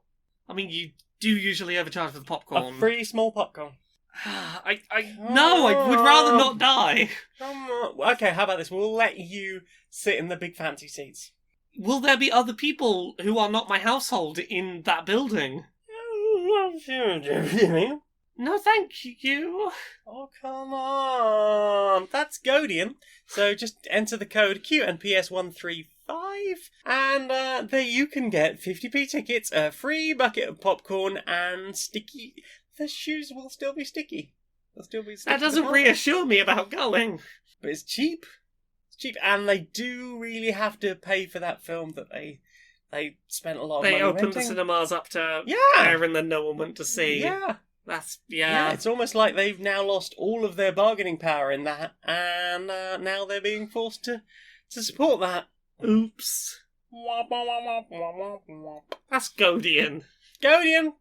I mean, you do usually overcharge for the popcorn. A free small popcorn. I would rather not die. Okay, how about this? We'll let you sit in the big fancy seats. Will there be other people who are not my household in that building? No, thank you. Oh, come on. That's Godian. So just enter the code QNPS135 and there you can get 50p tickets, a free bucket of popcorn, and sticky... The shoes will still be sticky. They'll still be sticky. That doesn't reassure me about going. But it's cheap. It's cheap, and they do really have to pay for that film that they spent a lot of money renting. They opened the cinemas up to air and then no one went to see. Yeah. Yeah, it's almost like they've now lost all of their bargaining power in that, and now they're being forced to support that. Oops. That's Godian. Godian!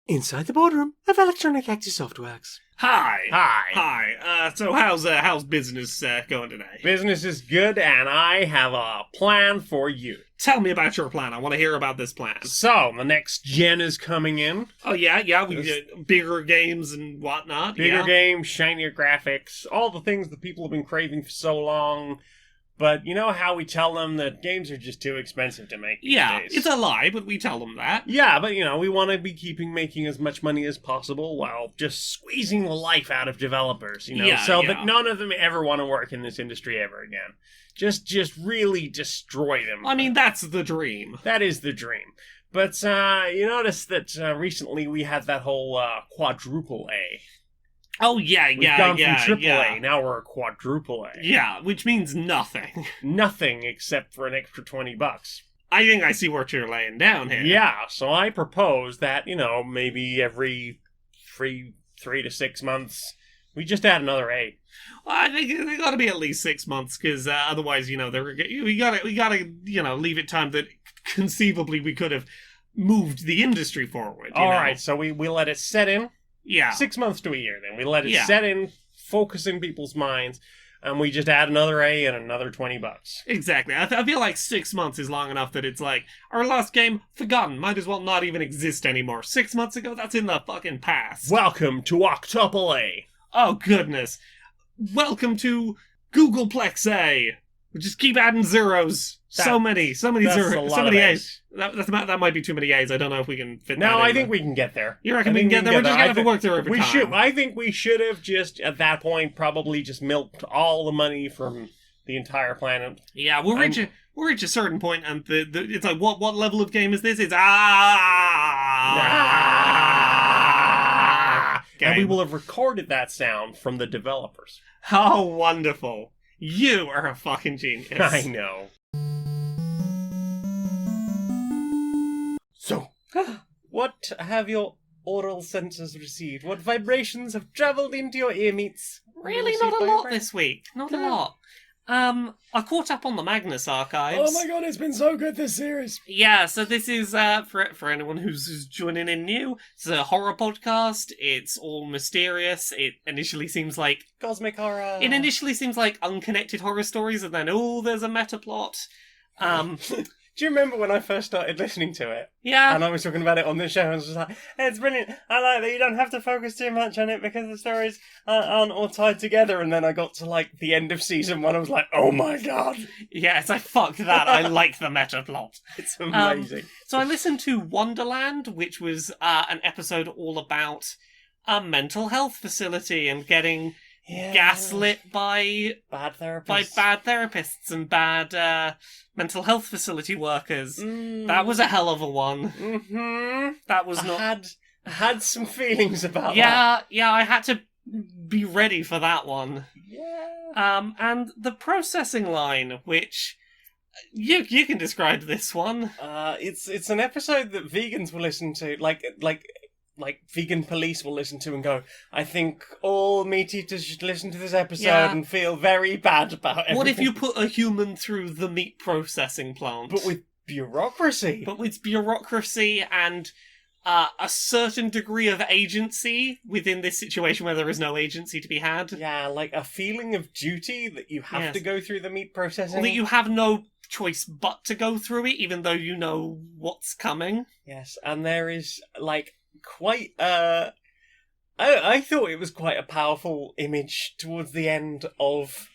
Inside the boardroom of Electronic Active Softworks. Hi. So how's business going today? Business is good, and I have a plan for you. Tell me about your plan. I want to hear about this plan. So, the next gen is coming in. Oh, yeah, we get bigger games and whatnot. Bigger games, shinier graphics, all the things that people have been craving for so long. But you know how we tell them that games are just too expensive to make these days? It's a lie, but we tell them that. Yeah, but we want to be making as much money as possible while just squeezing the life out of developers, that none of them ever want to work in this industry ever again. Just really destroy them. I mean, that's the dream. That is the dream. But you notice that recently we had that whole quadruple A. Oh, yeah. We've gone from triple A, now we're a quadruple A. Yeah, which means nothing. Nothing except for an extra $20. I think I see what you're laying down here. Yeah, so I propose that, maybe every 3 to 6 months, we just add another A. Well, I think they got to be at least 6 months, because otherwise, we gotta, leave it time that conceivably we could have moved the industry forward. All right, so we let it set in. Yeah. 6 months to a year, then. We let it set in, focus in people's minds. and we just add another A and another $20. Exactly. I feel like 6 months is long enough that it's like, our last game, forgotten, might as well not even exist anymore. 6 months ago, that's in the fucking past. Welcome to Octuple A. Oh, goodness. Welcome to Googleplex A. We just keep adding zeros. So many zeros. So many A's. That might be too many A's. I don't know if we can fit that in. No, I think we can get there. You reckon we can get there? We're just going to have to work through every time. I think we should have just, at that point, probably just milked all the money from the entire planet. Yeah, we'll reach a certain point, and it's like, what level of game is this? It's and we will have recorded that sound from the developers. How wonderful. You are a fucking genius. I know. So, what have your oral senses received? What vibrations have travelled into your ear meats? Really not a lot this week. Not a lot. I caught up on the Magnus archives. Oh my god, it's been so good, this series. Yeah, so this is, for anyone who's joining in new, it's a horror podcast. It's all mysterious. It initially seems like cosmic horror. It initially seems like unconnected horror stories, and then, there's a meta plot. Do you remember when I first started listening to it? Yeah. And I was talking about it on the show and I was just like, hey, it's brilliant. I like that you don't have to focus too much on it because the stories aren't all tied together. And then I got to like the end of season 1. I was like, oh my god. Yes, I fucked that. I like the meta plot. It's amazing. So I listened to Wonderland, which was an episode all about a mental health facility and getting gaslit by bad therapists and bad mental health facility workers. That was a hell of a one. Mm-hmm. That was not. I had some feelings about that. Yeah, I had to be ready for that one. Yeah. And the processing line, which you can describe this one. It's an episode that vegans will listen to, like vegan police will listen to and go, I think all meat eaters should listen to this episode and feel very bad about everything. What if you put a human through the meat processing plant? But with bureaucracy. And a certain degree of agency within this situation where there is no agency to be had. Yeah, like a feeling of duty that you have to go through the meat processing. Or that you have no choice but to go through it, even though you know what's coming. Yes, and there is, like, quite I thought it was quite a powerful image towards the end of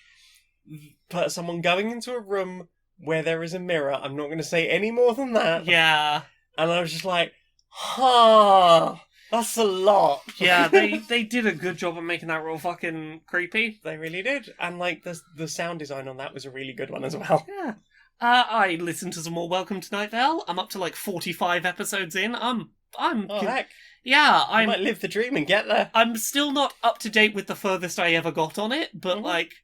someone going into a room where there is a mirror. I'm not going to say any more than that. Yeah. And I was just like, that's a lot. Yeah, they did a good job of making that real fucking creepy. They really did. And like the sound design on that was a really good one as well. Yeah. I listened to some more Welcome to Night Vale. I'm up to like 45 episodes in. Heck. Yeah, I might live the dream and get there. I'm still not up to date with the furthest I ever got on it, but like,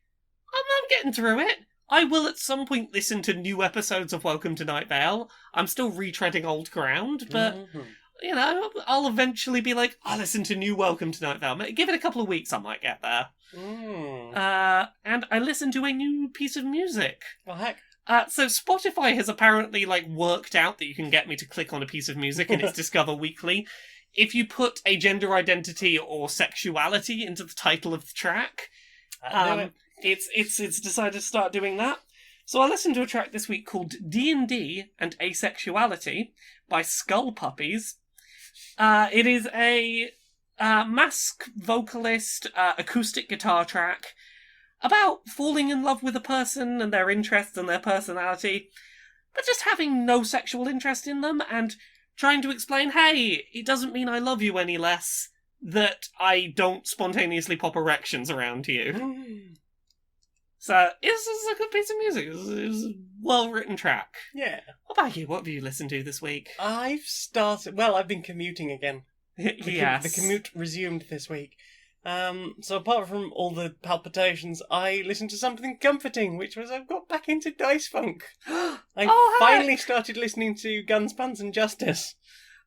I'm getting through it. I will at some point listen to new episodes of Welcome to Night Vale. I'm still retreading old ground, but you know, I'll eventually be like, I'll listen to new Welcome to Night Vale. Give it a couple of weeks, I might get there. And I listened to a new piece of music. Well, heck. So Spotify has apparently worked out that you can get me to click on a piece of music in its Discover Weekly if you put a gender identity or sexuality into the title of the track. It's decided to start doing that. So I listened to a track this week called D&D and Asexuality by Skull Puppies. It is a mask vocalist acoustic guitar track about falling in love with a person and their interests and their personality, but just having no sexual interest in them and trying to explain, hey, it doesn't mean I love you any less that I don't spontaneously pop erections around you. So, this is a good piece of music. It was a well-written track. Yeah. What about you? What have you listened to this week? I've been commuting again. Yes. The commute resumed this week. So apart from all the palpitations, I listened to something comforting, which was I've got back into Dice Funk. I finally started listening to Guns, Puns and Justice.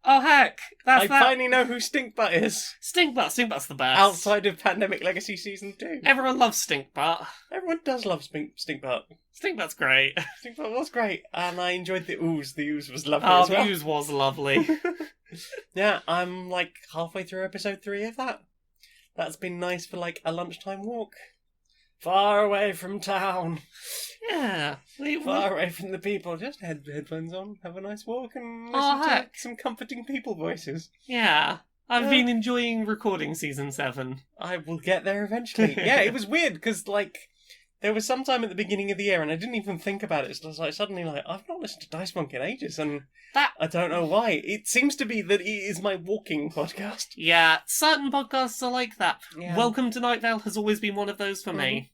Oh, heck. I finally know who Stinkbutt is. Stinkbutt's the best. Outside of Pandemic Legacy Season 2. Everyone loves Stinkbutt. Everyone does love Stinkbutt. Stinkbutt's great. Stinkbutt was great, and I enjoyed the ooze. The ooze was lovely as well. The ooze was lovely. Yeah, I'm halfway through episode 3 of that. That's been nice for a lunchtime walk. Far away from town. Yeah. Far away from the people. Just headphones on, have a nice walk, and listen to some comforting people voices. Yeah. I've been enjoying recording season 7. I will get there eventually. Yeah, it was weird, because, like, there was some time at the beginning of the year, and I didn't even think about it. So I was like, suddenly, like, I've not listened to Dice Monk in ages, and I don't know why. It seems to be that it is my walking podcast. Yeah, certain podcasts are like that. Yeah. Welcome to Night Vale has always been one of those for me.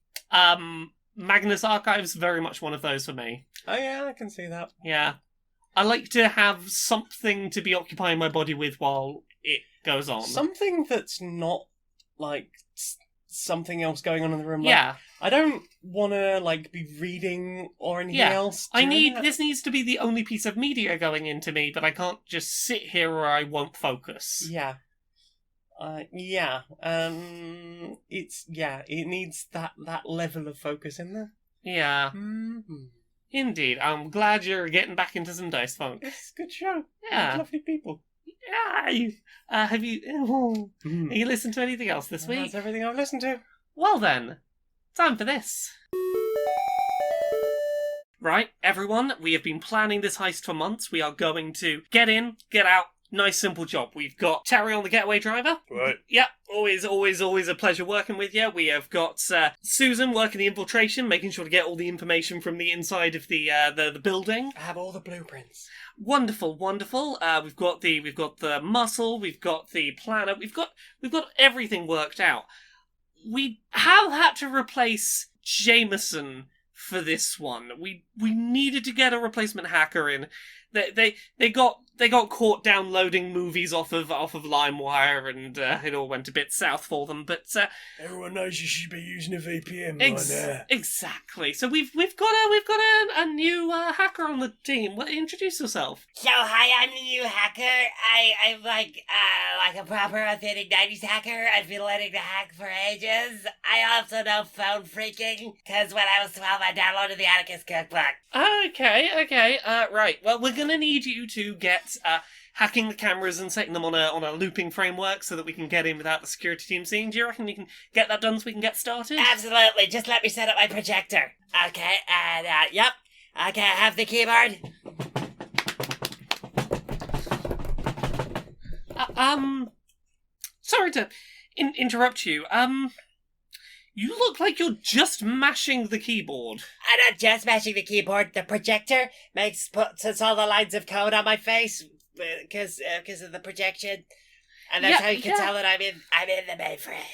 Magnus Archives, very much one of those for me. Oh yeah, I can see that. Yeah. I like to have something to be occupying my body with while it goes on. Something that's not, like, something else going on in the room. Like, yeah. I don't want to, like, be reading or anything else. This needs to be the only piece of media going into me, but I can't just sit here or I won't focus. Yeah. It needs that level of focus in there. Yeah. Mm-hmm. Indeed. I'm glad you're getting back into some Dice Funk. It's a good show. Yeah. Lovely people. Yeah. Have you listened to anything else this week? That's everything I've listened to. Well then, time for this. Right, everyone, we have been planning this heist for months. We are going to get in, get out. Nice, simple job. We've got Terry on the getaway driver. Right. Yep, always a pleasure working with you. We have got Susan working the infiltration, making sure to get all the information from the inside of the building. I have all the blueprints. Wonderful. We've got the muscle. We've got the planner. We've got everything worked out. We have had to replace Jameson for this one. We needed to get a replacement hacker in. They got caught downloading movies off of LimeWire, and it all went a bit south for them. But everyone knows you should be using a VPN by now. Exactly. So we've got a new hacker on the team. Well, introduce yourself. So hi, I'm the new hacker. I'm like a proper authentic 90s hacker. I've been learning to hack for ages. I also know phone freaking, because when I was 12 I downloaded the Atticus cookbook. Okay. Right. Well, we're gonna need you to get hacking the cameras and setting them on a looping framework so that we can get in without the security team seeing. Do you reckon you can get that done so we can get started? Absolutely. Just let me set up my projector. Okay, and yep. Okay, I have the keyboard. Sorry to interrupt you. You look like you're just mashing the keyboard. I'm not just mashing the keyboard. The projector puts all the lines of code on my face because of the projection, and that's how you can tell that I'm in the mainframe.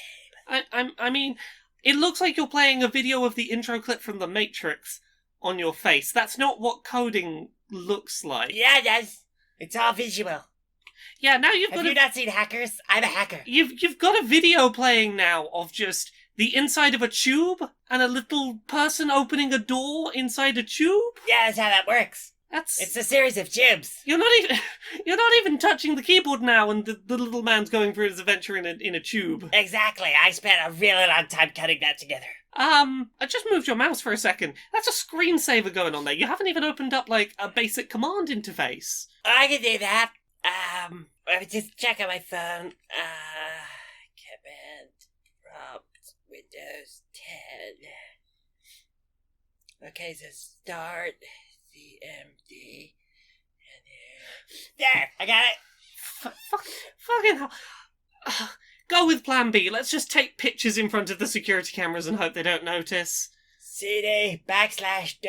I mean, it looks like you're playing a video of the intro clip from The Matrix on your face. That's not what coding looks like. Yeah, it does. It's all visual. Yeah, now Have you not seen Hackers? I'm a hacker. You've got a video playing now of just the inside of a tube and a little person opening a door inside a tube? Yeah, that's how that works. It's a series of tubes. You're not even touching the keyboard now, and the little man's going for his adventure in a tube. Exactly. I spent a really long time cutting that together. I just moved your mouse for a second. That's a screensaver going on there. You haven't even opened up, like, a basic command interface. I can do that. Let me just check on my phone. Command prompt, Windows 10. Okay, so start CMD. There, I got it. Fucking hell. Go with plan B. Let's just take pictures in front of the security cameras and hope they don't notice. CD /dir/W/P.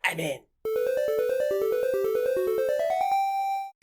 I'm in.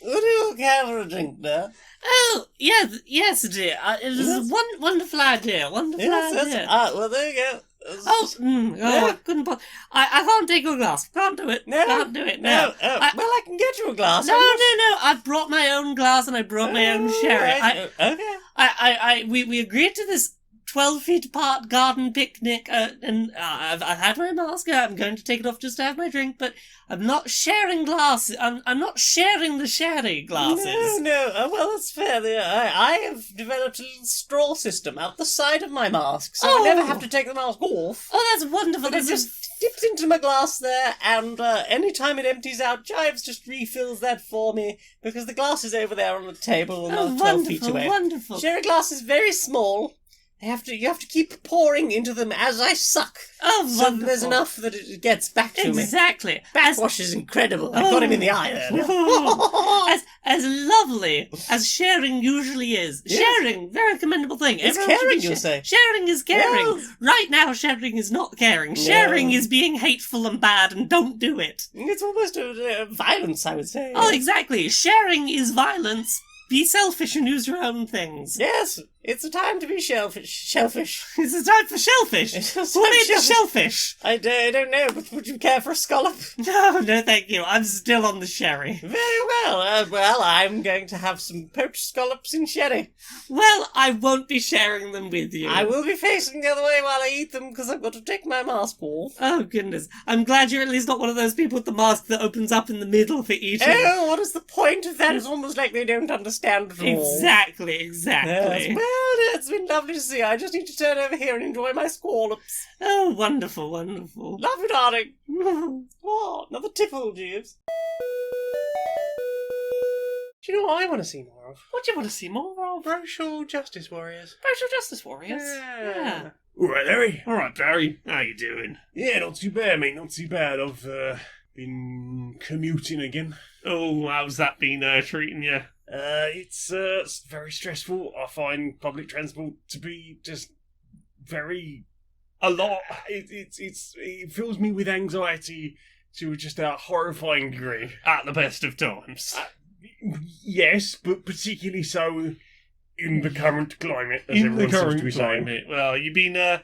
What do you camera drink there? Oh, yes, dear. It is a wonderful idea. Wonderful idea. Well, there you go. I couldn't put. I can't take your glass. Can't do it. No, can't do it. No. I can get you a glass. No. I brought my own glass and I brought my own sherry. Right. Okay. We agreed to this 12 feet apart garden picnic, and I've had my mask. I'm going to take it off just to have my drink, but I'm not sharing glasses. I'm not sharing the sherry glasses. No. Well, that's fair. I have developed a little straw system out the side of my mask, so I never have to take the mask off. Oh, that's wonderful. It just dips into my glass there, and anytime it empties out, Jives just refills that for me, because the glass is over there on the table, not 12 feet away. Wonderful. Sherry glass is very small. You have to keep pouring into them as I suck. Oh, So wonderful. there's enough that it gets back to me. Exactly. Backwash is incredible. I got him in the eye there. as lovely as sharing usually is. Yes. Sharing, very commendable thing. It's Everyone should caring, be you'll say. Sharing is caring. Yes. Right now, sharing is not caring. Sharing is being hateful and bad, and don't do it. It's almost violence, I would say. Oh, exactly. Sharing is violence. Be selfish and use your own things. Yes, it's a time to be shellfish. It's a time for shellfish. It's a Who time made for the shellfish? I don't know, but would you care for a scallop? No, thank you. I'm still on the sherry. Very well. Well, I'm going to have some poached scallops in sherry. Well, I won't be sharing them with you. I will be facing the other way while I eat them because I've got to take my mask off. Oh, goodness. I'm glad you're at least not one of those people with the mask that opens up in the middle for eating. Oh, what is the point of that? It's almost like they don't understand at all. Exactly. Yes, well, it's been lovely to see you. I just need to turn over here and enjoy my scallops. Oh, wonderful, wonderful. Love you, darling. Oh, another tipple, Jeeves. Do you know what I want to see more of? What do you want to see more of? Racial justice warriors. Racial justice warriors? Yeah. All right, Larry. All right, Barry. How you doing? Yeah, not too bad, mate. Not too bad. I've been commuting again. Oh, how's that been treating you? It's very stressful. I find public transport to be just very A lot. It fills me with anxiety to just a horrifying degree. At the best of times. Yes, but particularly so in the current climate, as In the everyone seems current to be saying. climate. Well, you've been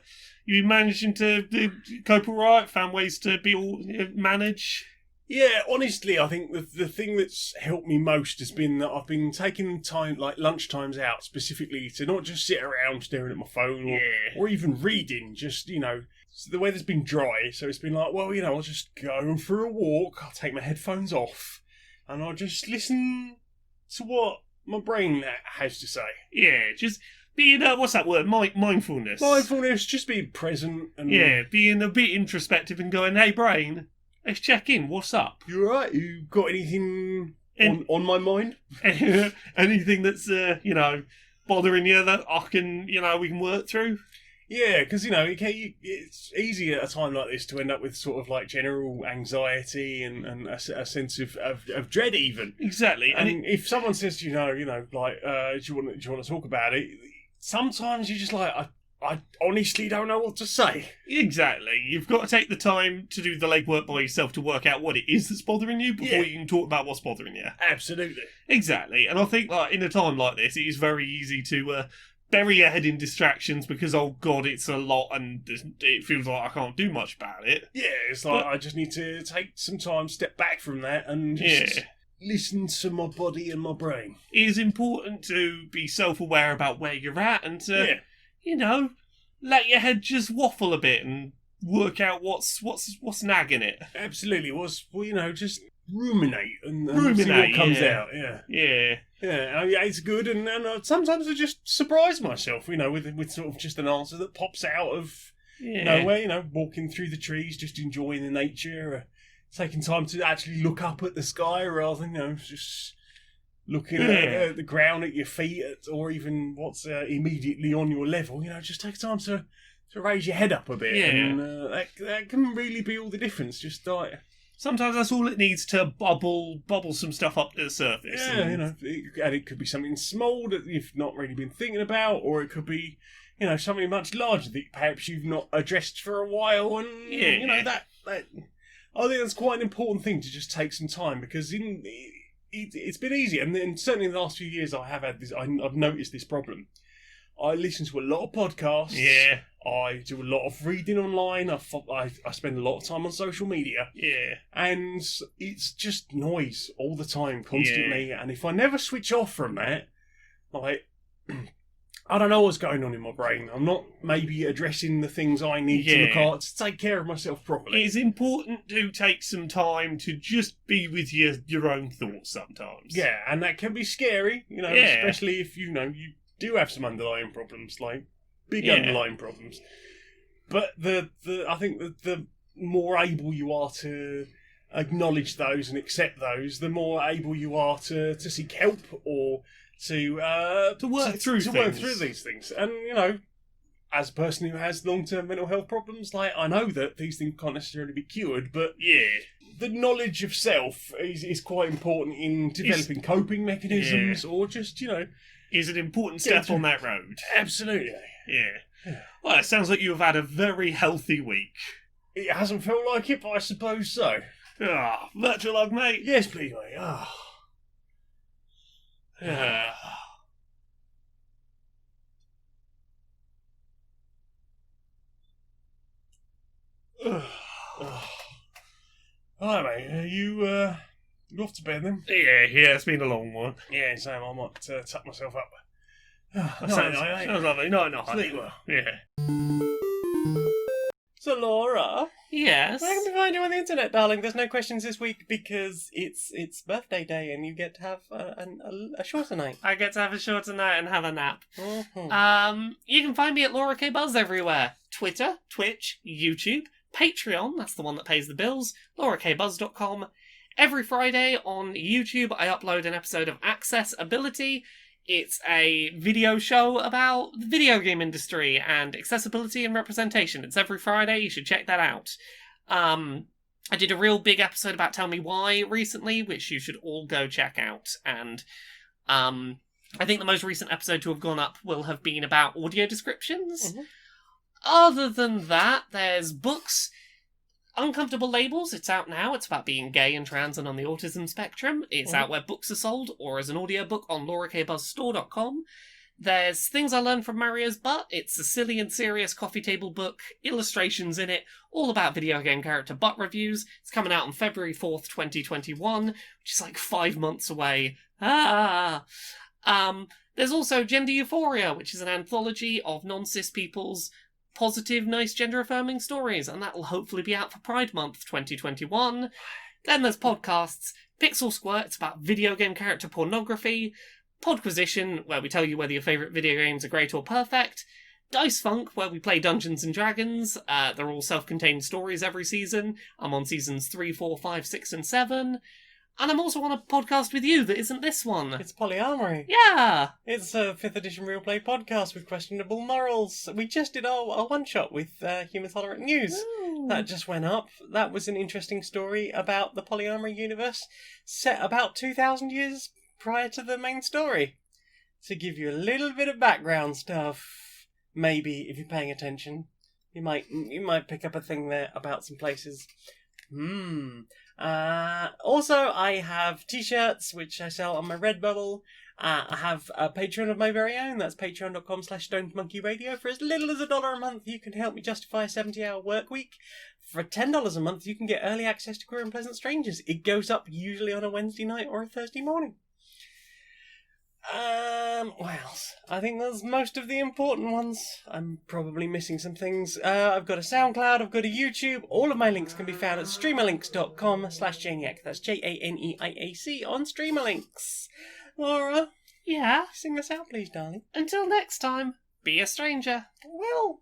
managing to cope all right, found ways to be all manage. Yeah, honestly, I think the thing that's helped me most has been that I've been taking time, like lunch times out, specifically to not just sit around staring at my phone or even reading, just, the weather's been dry, so it's been like, well, I'll just go for a walk, I'll take my headphones off, and I'll just listen to what my brain has to say. Yeah, just being, what's that word? Mindfulness. Mindfulness, just being present. And Yeah, being a bit introspective and going, hey, brain, let's check in, what's up? You alright? You got anything on my mind? Anything that's, bothering you that I can, we can work through? Yeah, because, it's easy at a time like this to end up with sort of like general anxiety and a sense of dread even. Exactly. And if someone says to you, do you want to talk about it? Sometimes you're just like, I honestly don't know what to say. Exactly. You've got to take the time to do the legwork by yourself to work out what it is that's bothering you before you can talk about what's bothering you. Absolutely. Exactly. And I think in a time like this, it is very easy to bury your head in distractions because, oh God, it's a lot and it feels like I can't do much about it. Yeah, it's like I just need to take some time, step back from that and just listen to my body and my brain. It is important to be self-aware about where you're at and to, let your head just waffle a bit and work out what's nagging it. Absolutely. Just ruminate and Ruminate, see what comes yeah. out. Yeah. Yeah. Yeah, it's good, and sometimes I just surprise myself, with sort of just an answer that pops out of nowhere, walking through the trees, just enjoying the nature, taking time to actually look up at the sky rather than, just looking at the ground at your feet, or even what's immediately on your level, just take time to raise your head up a bit, and that can really be all the difference, just like... Sometimes that's all it needs to bubble some stuff up to the surface. Yeah, and it could be something small that you've not really been thinking about, or it could be, something much larger that perhaps you've not addressed for a while, and that I think that's quite an important thing to just take some time, because it's been easy, and certainly in the last few years I've noticed this problem. I listen to a lot of podcasts. Yeah. I do a lot of reading online. I spend a lot of time on social media. Yeah. And it's just noise all the time, constantly. Yeah. And if I never switch off from that, I don't know what's going on in my brain. I'm not maybe addressing the things I need to look at to take care of myself properly. It's important to take some time to just be with your own thoughts sometimes. Yeah, and that can be scary, especially if, you do have some underlying problems, like big underlying problems. But I think that the more able you are to acknowledge those and accept those, the more able you are to seek help or to work through these things. And as a person who has long-term mental health problems, like, I know that these things can't necessarily be cured, but the knowledge of self is quite important in developing coping mechanisms, or just, is an important step on that road. Absolutely. Yeah. Well, it sounds like you have had a very healthy week. It hasn't felt like it, but I suppose so. Virtual hug, mate. Yes, please, mate. All right, mate. You off to bed then? Yeah, it's been a long one. Yeah, Sam, I might tuck myself up. Sounds lovely. No. Sleep well. Yeah. So, Laura, Yes? where can we find you on the internet, darling? There's no questions this week because it's birthday day and you get to have a shorter night. I get to have a shorter night and have a nap. Mm-hmm. You can find me at Laura K. Buzz everywhere. Twitter, Twitch, YouTube, Patreon, that's the one that pays the bills, laurakbuzz.com. Every Friday on YouTube, I upload an episode of Accessibility. It's a video show about the video game industry and accessibility and representation. It's every Friday, you should check that out. I did a real big episode about Tell Me Why recently, which you should all go check out. And I think the most recent episode to have gone up will have been about audio descriptions. Mm-hmm. Other than that, there's books. Uncomfortable Labels, it's out now. It's about being gay and trans and on the autism spectrum. It's out where books are sold, or as an audiobook on laurakbuzzstore.com. There's Things I Learned from Mario's Butt. It's a silly and serious coffee table book, illustrations in it, all about video game character butt reviews. It's coming out on February 4th, 2021, which is like 5 months away. There's also Gender Euphoria, which is an anthology of non-cis people's positive, nice, gender-affirming stories, and that will hopefully be out for Pride Month 2021. Then there's podcasts. Pixel Squirt, it's about video game character pornography. Podquisition, where we tell you whether your favourite video games are great or perfect. Dice Funk, where we play Dungeons and Dragons. They're all self-contained stories every season. I'm on seasons 3, 4, 5, 6, and 7. And I'm also on a podcast with you that isn't this one. It's Polyamory. Yeah! It's a 5th edition real play podcast with questionable morals. We just did our one-shot with Human Tolerant News. Ooh. That just went up. That was an interesting story about the polyamory universe set about 2,000 years prior to the main story. To give you a little bit of background stuff, maybe, if you're paying attention, you might pick up a thing there about some places. Also, I have t-shirts, which I sell on my Redbubble. I have a Patreon of my very own. That's patreon.com/stonedmonkeyradio. For as little as $1 a month, you can help me justify a 70-hour work week. For $10 a month, you can get early access to Queer and Pleasant Strangers. It goes up usually on a Wednesday night or a Thursday morning. What else? I think that's most of the important ones. I'm probably missing some things. I've got a SoundCloud, I've got a YouTube. All of my links can be found at streamerlinks.com/Janiac. That's JANEIAC on Streamerlinks. Laura, Yeah? sing us out, please, darling. Until next time, be a stranger. Well.